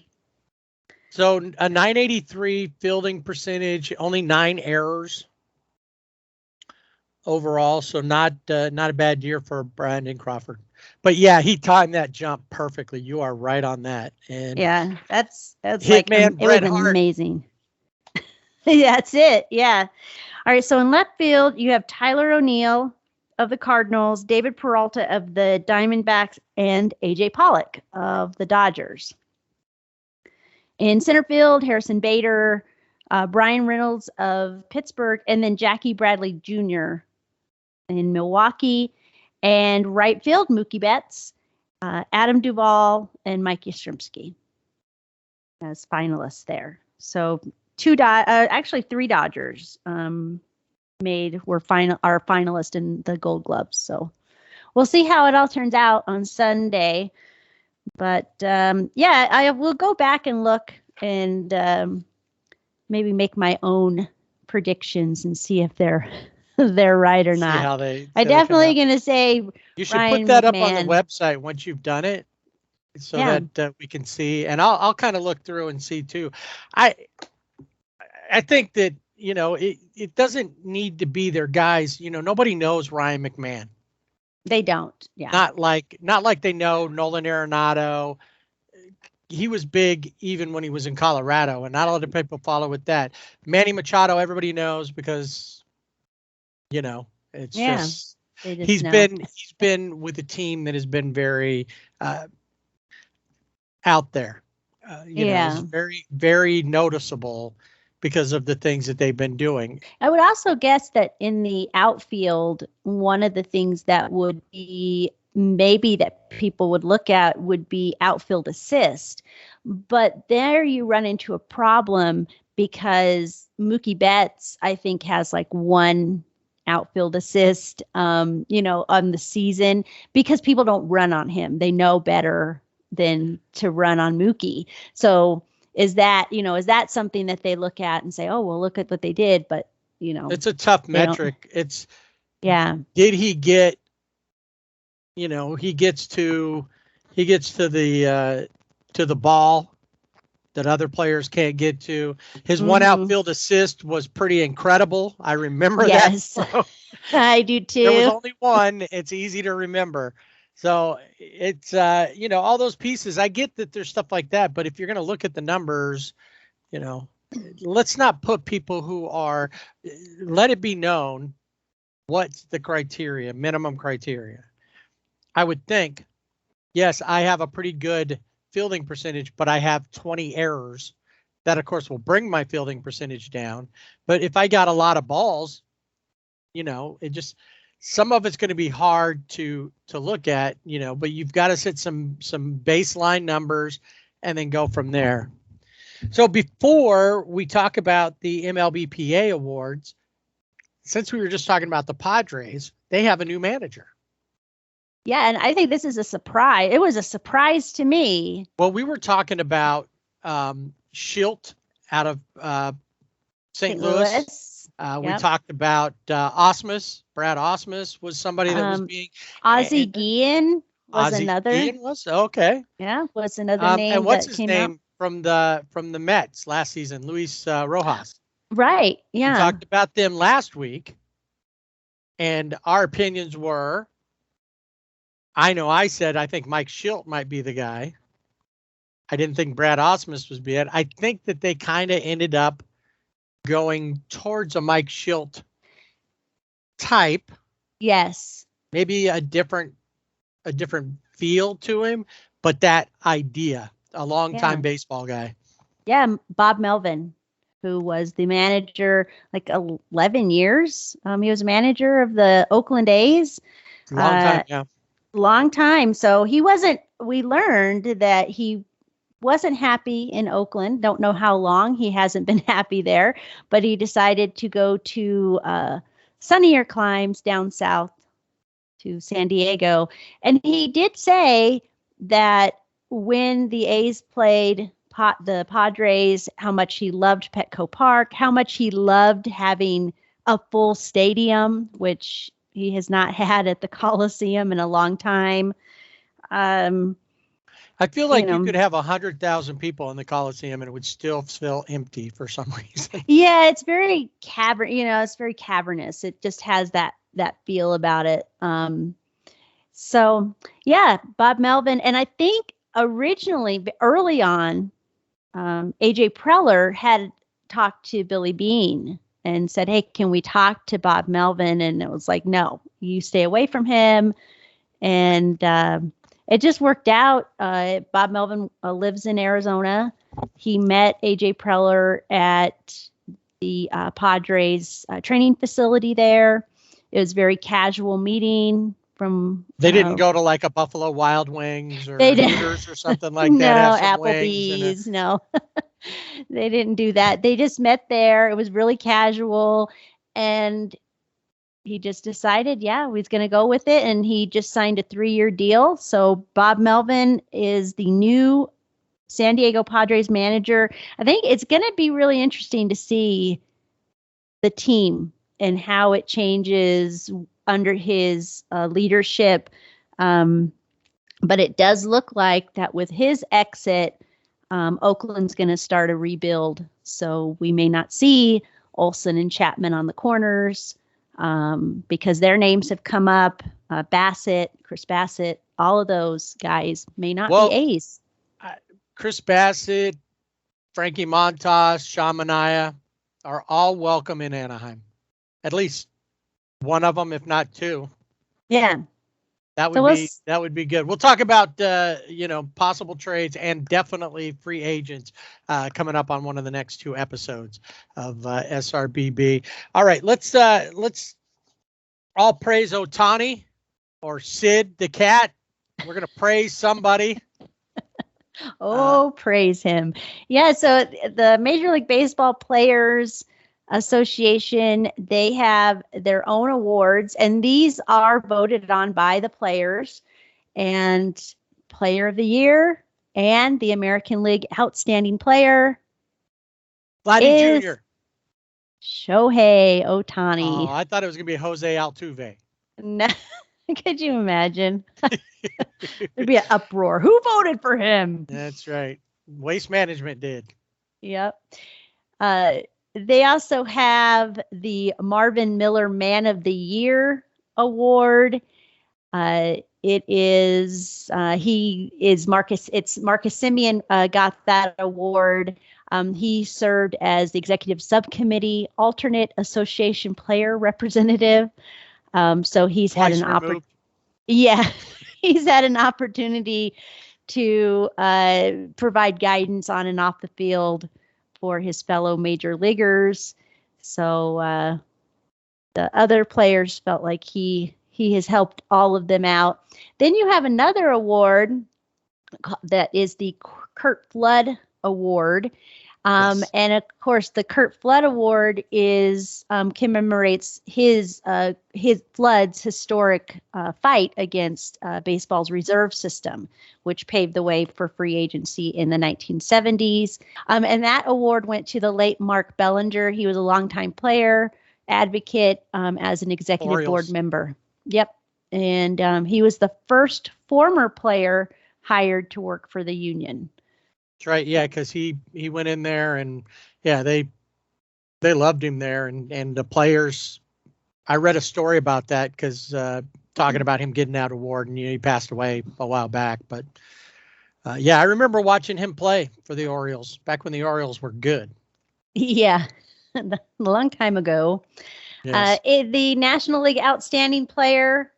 a 983 fielding percentage, only 9 errors overall. So not a bad year for Brandon Crawford. But yeah, he timed that jump perfectly. You are right on that. And yeah, that's Hitman Bret Hart. Amazing. That's it. Yeah. All right. So in left field, you have Tyler O'Neill of the Cardinals, David Peralta of the Diamondbacks, and AJ Pollock of the Dodgers. In center field, Harrison Bader, Brian Reynolds of Pittsburgh, and then Jackie Bradley Jr. in Milwaukee. And right field, Mookie Betts, Adam Duvall, and Mike Yastrzemski as finalists there. So actually 3 Dodgers are finalists in the Gold Gloves. So we'll see how it all turns out on Sunday. But I will go back and look and maybe make my own predictions and see if they're right or not. I'm definitely going to say you should Ryan put that McMahon. up on the website once you've done it, so that we can see. And I'll kind of look through and see too. I think that it doesn't need to be their guys. Nobody knows Ryan McMahon. They don't. Yeah. Not like they know Nolan Arenado. He was big even when he was in Colorado, and not a lot of people follow with that. Manny Machado, everybody knows because it's just he's been with a team that has been very out there. It's very, very noticeable because of the things that they've been doing. I would also guess that in the outfield, one of the things that would be maybe that people would look at would be outfield assist. But there you run into a problem because Mookie Betts, I think, has like 1 outfield assist, on the season because people don't run on him. They know better than to run on Mookie. So is that something that they look at and say, oh, well, look at what they did. But, it's a tough metric. Did he get, he gets to the ball that other players can't get to. His 1 outfield assist was pretty incredible. I remember that. Yes, I do too. There was only 1. It's easy to remember. So it's, all those pieces. I get that there's stuff like that, but if you're going to look at the numbers, let's not put people who are, let it be known what's the criteria, minimum criteria. I would think, yes, I have a pretty good fielding percentage, but I have 20 errors. That, of course, will bring my fielding percentage down. But if I got a lot of balls, some of it's going to be hard to look at, but you've got to set some baseline numbers and then go from there. So before we talk about the MLBPA Awards, since we were just talking about the Padres, they have a new manager. Yeah, and I think this is a surprise. It was a surprise to me. Well, we were talking about Schilt out of St. Louis. We talked about Osmus. Brad Osmus was somebody that was being. Ozzie Guillen was another. Guillen was okay. Yeah, was another name. And what's that his came name out? from the Mets last season? Luis Rojas. Right. Yeah. We talked about them last week, and our opinions were. I said I think Mike Schilt might be the guy. I didn't think Brad Osmus was it. I think that they kind of ended up going towards a Mike Schilt type. Yes. Maybe a different feel to him, but that idea, a longtime baseball guy. Yeah, Bob Melvin, who was the manager like 11 years. He was manager of the Oakland A's. Long time, yeah. Long time. So we learned that he wasn't happy in Oakland. Don't know how long he hasn't been happy there, but he decided to go to sunnier climes down south to San Diego. And he did say that when the A's played the Padres, how much he loved Petco Park, how much he loved having a full stadium, which he has not had at the Coliseum in a long time. I feel like you could have 100,000 people in the Coliseum and it would still feel empty for some reason. Yeah, it's very it's very cavernous. It just has that feel about it. So yeah, Bob Melvin. And I think originally, early on, AJ Preller had talked to Billy Beane and said, hey, can we talk to Bob Melvin? And it was like, no, you stay away from him. And it just worked out. Bob Melvin lives in Arizona. He met AJ Preller at the Padres training facility there. It was a very casual meeting. They didn't go to like a Buffalo Wild Wings or Hooters or something like No, that. Applebee's. No, they didn't do that. They just met there. It was really casual. And he just decided, yeah, he's going to go with it. And he just signed a 3-year deal. So Bob Melvin is the new San Diego Padres manager. I think it's going to be really interesting to see the team and how it changes under his leadership. But it does look like that with his exit, Oakland's going to start a rebuild. So we may not see Olson and Chapman on the corners because their names have come up. Chris Bassett, all of those guys may not be A's. Chris Bassett, Frankie Montas, Sean Manaea are all welcome in Anaheim. At least one of them, if not two. Yeah. That would be good. We'll talk about possible trades and definitely free agents coming up on one of the next 2 episodes of SRBB. All right, let's all praise Ohtani or Sid the cat. We're gonna praise somebody. Praise him. Yeah. So the Major League Baseball Players Association, they have their own awards, and these are voted on by the players. And Player of the Year and the American League Outstanding Player Vladdy Jr. Shohei Ohtani. Oh, I thought it was going to be Jose Altuve. No, could you imagine? There'd be an uproar. Who voted for him? That's right. Waste Management did. Yep. They also have the Marvin Miller Man of the Year award. It is Marcus Semien got that award. He served as the executive subcommittee alternate association player representative. So he's had an opportunity. Yeah, he's had an opportunity to provide guidance on and off the field for his fellow major leaguers. So the other players felt like he has helped all of them out. Then you have another award that is the Curt Flood Award. Yes. And of course, the Curt Flood Award is commemorates his Flood's historic fight against baseball's reserve system, which paved the way for free agency in the 1970s. And that award went to the late Mark Bellinger. He was a longtime player, advocate, as an executive board member. Yep. And he was the first former player hired to work for the union. That's right. Yeah, because he went in there and they loved him there, and the players. I read a story about that because talking about him getting that award, and he passed away a while back. But I remember watching him play for the Orioles back when the Orioles were good. Yeah, a long time ago. Yes. The National League Outstanding Player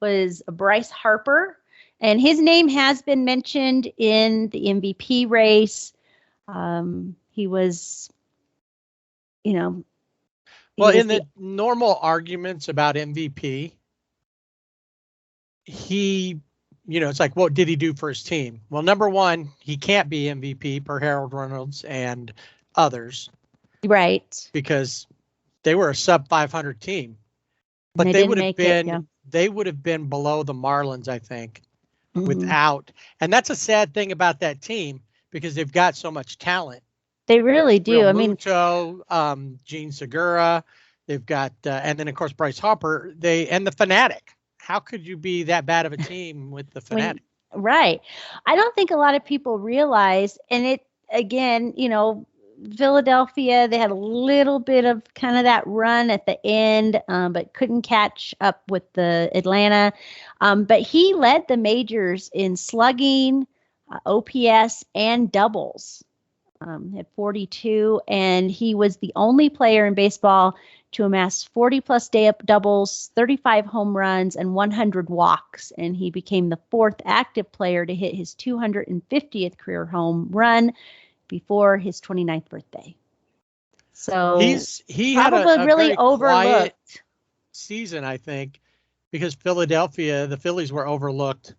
was Bryce Harper. And his name has been mentioned in the MVP race. He was, in the normal arguments about MVP, it's like, what did he do for his team? Well, number one, he can't be MVP per Harold Reynolds and others. Right. Because they were a sub 500 team. But they would have been they would have been below the Marlins, I think, Mhm. and that's a sad thing about that team because they've got so much talent. They really do. Real I mean, Muto, Gene Segura, they've got, and then of course Bryce Harper. And the Fanatic. How could you be that bad of a team with the Fanatic? Right. I don't think a lot of people realize, and it again, Philadelphia, they had a little bit of kind of that run at the end, but couldn't catch up with the Atlanta. But he led the majors in slugging, OPS, and doubles. At 42, and he was the only player in baseball to amass 40 plus doubles, 35 home runs, and 100 walks. And he became the fourth active player to hit his 250th career home run before his 29th birthday. So he had a really very quiet season, I think, because the Phillies were overlooked,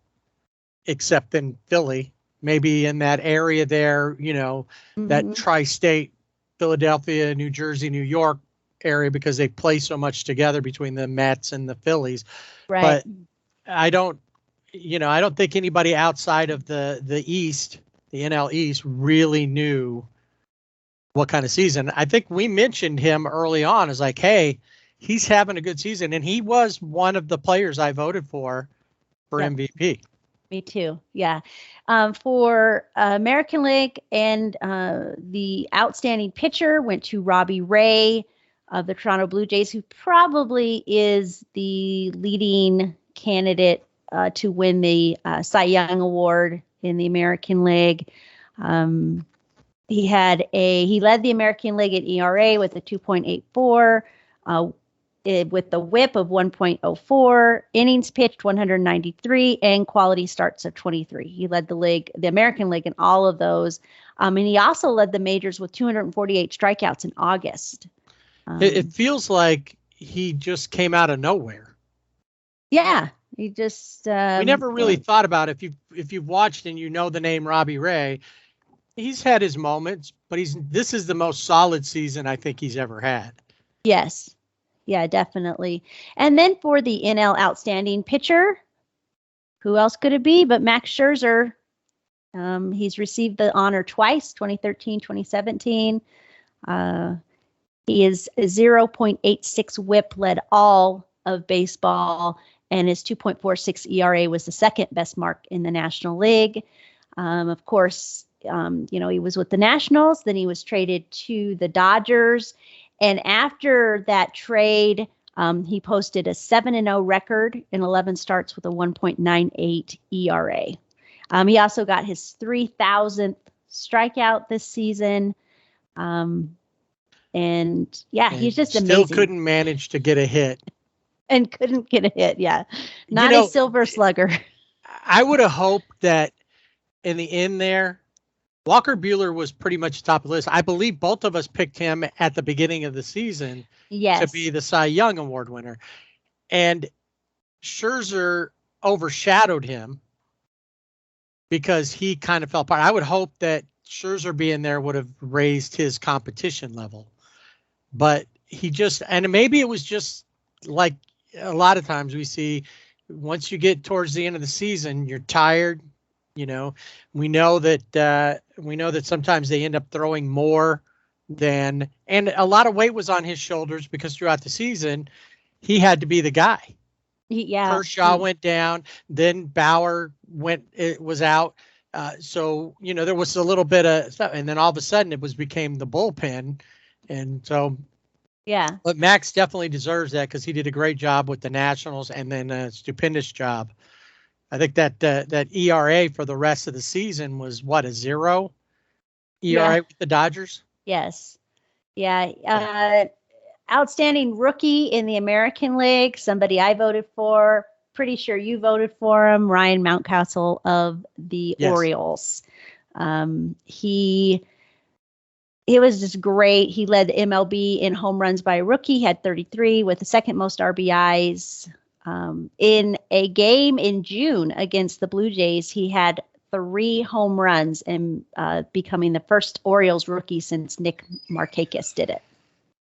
except in Philly. Maybe in that area there, that tri-state, Philadelphia, New Jersey, New York area, because they play so much together between the Mets and the Phillies. Right. But I don't think anybody outside of the East, the NL East, really knew what kind of season. I think we mentioned him early on as like, hey, he's having a good season. And he was one of the players I voted for MVP. Me too. Yeah. For American League, and the outstanding pitcher went to Robbie Ray of the Toronto Blue Jays, who probably is the leading candidate to win the Cy Young Award in the American League. He led the American League at ERA with a 2.84. With the whip of 1.04, innings pitched 193, and quality starts of 23. He led the American League in all of those. And he also led the majors with 248 strikeouts in August. It feels like he just came out of nowhere. Yeah, he just... we never really thought about it. If you've watched and you know the name Robbie Ray, he's had his moments, but this is the most solid season I think he's ever had. Yes. Yeah, definitely. And then for the NL outstanding pitcher, who else could it be but Max Scherzer? He's received the honor twice, 2013, 2017. He is 0.86 whip, led all of baseball, and his 2.46 ERA was the second best mark in the National League. Of course, he was with the Nationals, then he was traded to the Dodgers. And after that trade, he posted a 7-0 record in 11 starts with a 1.98 ERA. He also got his 3,000th strikeout this season. And he's just amazing. Still couldn't manage to get a hit. And couldn't get a hit, yeah. Not a silver slugger. I would have hoped that in the end there, Walker Buehler was pretty much top of the list. I believe both of us picked him at the beginning of the season to be the Cy Young Award winner. And Scherzer overshadowed him because he kind of fell apart. I would hope that Scherzer being there would have raised his competition level. But and maybe it was just like a lot of times we see, once you get towards the end of the season, you're tired. We know that sometimes they end up throwing more and a lot of weight was on his shoulders because throughout the season, he had to be the guy. Yeah. Kershaw went down, then Bauer was out. So, there was a little bit of stuff, and then all of a sudden it became the bullpen. And so, yeah, but Max definitely deserves that because he did a great job with the Nationals and then a stupendous job. I think that ERA for the rest of the season was a 0 ERA with the Dodgers. Yes. Yeah. Outstanding rookie in the American League. Somebody I voted for. Pretty sure you voted for him. Ryan Mountcastle of the Orioles. He was just great. He led the MLB in home runs by a rookie. He had 33 with the second most RBIs. In a game in June against the Blue Jays, he had 3 home runs and becoming the first Orioles rookie since Nick Markakis did it.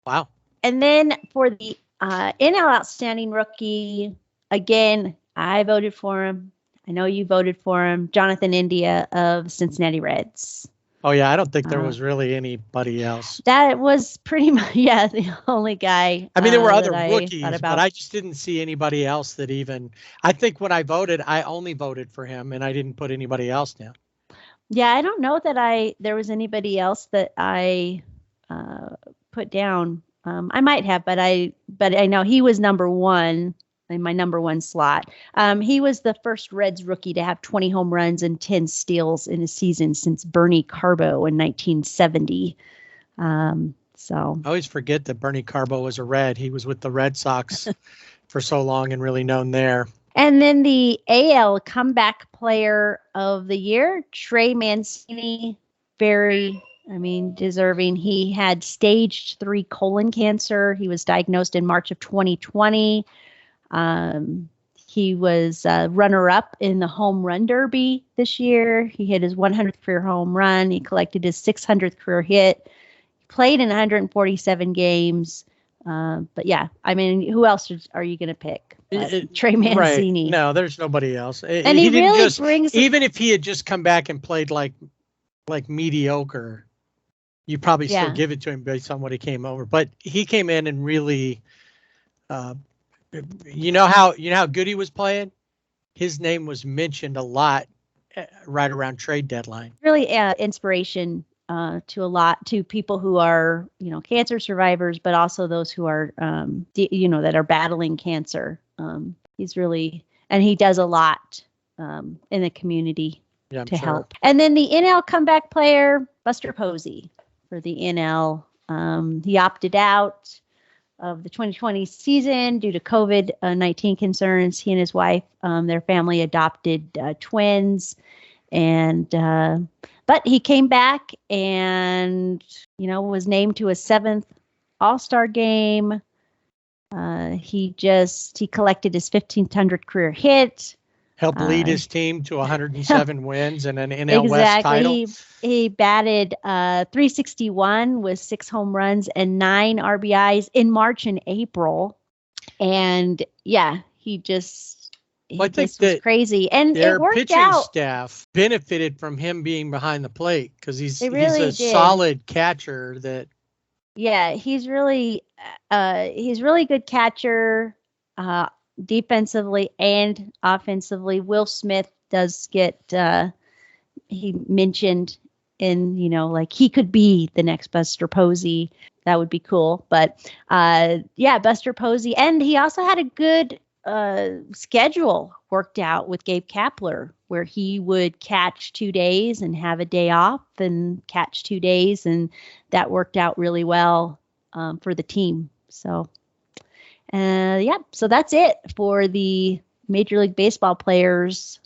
Wow. And then for the NL Outstanding Rookie, again, I voted for him. I know you voted for him. Jonathan India of Cincinnati Reds. Oh, yeah. I don't think there was really anybody else. That was pretty much, the only guy. I mean, there were other that rookies, but I just didn't see anybody else that even, I think when I voted, I only voted for him and I didn't put anybody else down. Yeah, I don't know that there was anybody else that I put down. I might have, but I know he was number one in my number one slot. He was the first Reds rookie to have 20 home runs and 10 steals in a season since Bernie Carbo in 1970. So I always forget that Bernie Carbo was a Red. He was with the Red Sox for so long and really known there. And then the AL comeback player of the year, Trey Mancini, very, deserving. He had stage 3 colon cancer. He was diagnosed in March of 2020. He was runner-up in the home run derby this year. He hit his 100th career home run. He collected his 600th career hit. He played in 147 games. But yeah, who else are you going to pick? Trey Mancini. Right. No, there's nobody else. And he really brings. Even if he had just come back and played like mediocre, you probably still give it to him based on what he came over. But he came in and really, you know how good he was playing. His name was mentioned a lot right around trade deadline. Really, inspiration. To people who are, cancer survivors, but also those who are, that are battling cancer. He's really, and he does a lot in the community to help. And then the NL comeback player, Buster Posey for the NL. He opted out of the 2020 season due to COVID-19 concerns. He and his wife, their family adopted twins, and but he came back and, was named to a 7th All-Star game. He collected his 1,500th career hit. Helped lead his team to 107 wins and an NL West title. He batted .361 with 6 home runs and 9 RBIs in March and April. And he was crazy, and their it worked pitching out. Staff benefited from him being behind the plate because he's really a solid catcher. He's really good catcher, defensively and offensively. Will Smith does get he mentioned in he could be the next Buster Posey. That would be cool, but Buster Posey, and he also had a good schedule worked out with Gabe Kapler, where he would catch 2 days and have a day off and catch 2 days. And that worked out really well for the team. So, so that's it for the Major League Baseball players,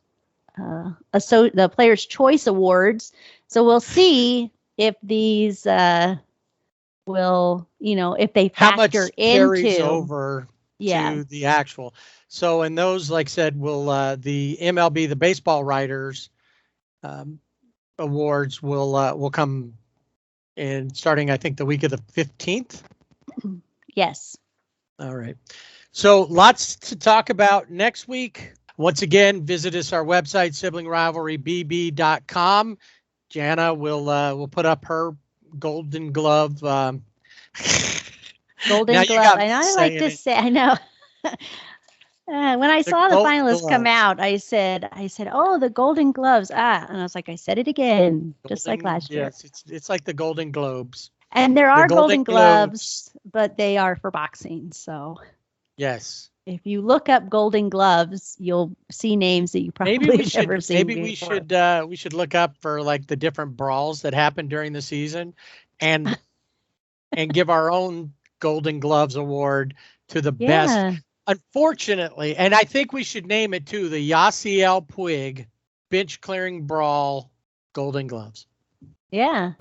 the Players' Choice Awards. So we'll see if these will, if they factor how much carries over to the actual. So in those, like I said, will the MLB, the Baseball Writers Awards will come in starting, I think, the week of the 15th. Yes. All right. So lots to talk about next week. Once again, visit us our website, siblingrivalrybb.com. Jana will put up her Golden Glove. Golden Glove. I like to say, I know. When I saw the finalists come out, I said, "Oh, the Golden Gloves!" And I was like, I said it again, just like last year. Yes, it's like the Golden Globes. And there are Golden Gloves, but they are for boxing. So yes, if you look up Golden Gloves, you'll see names that you probably never seen. Maybe we should look up for like the different brawls that happened during the season, and give our own Golden Gloves award to the best. Unfortunately, and I think we should name it too, the Yasiel Puig bench clearing brawl Golden Gloves. Yeah.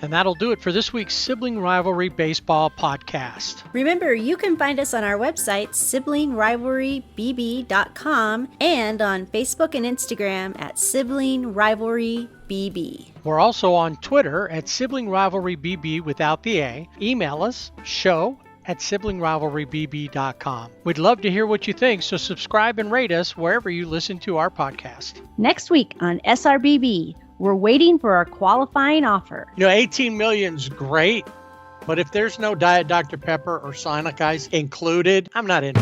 And that'll do it for this week's Sibling Rivalry Baseball podcast. Remember, you can find us on our website, siblingrivalrybb.com, and on Facebook and Instagram at Sibling Rivalry BB. We're also on Twitter at Sibling Rivalry BB without the A. Email us, show@siblingrivalrybb.com. We'd love to hear what you think, so subscribe and rate us wherever you listen to our podcast. Next week on SRBB, we're waiting for our qualifying offer. 18 million's great, but if there's no Diet Dr. Pepper or Sonic Ice included, I'm not in it.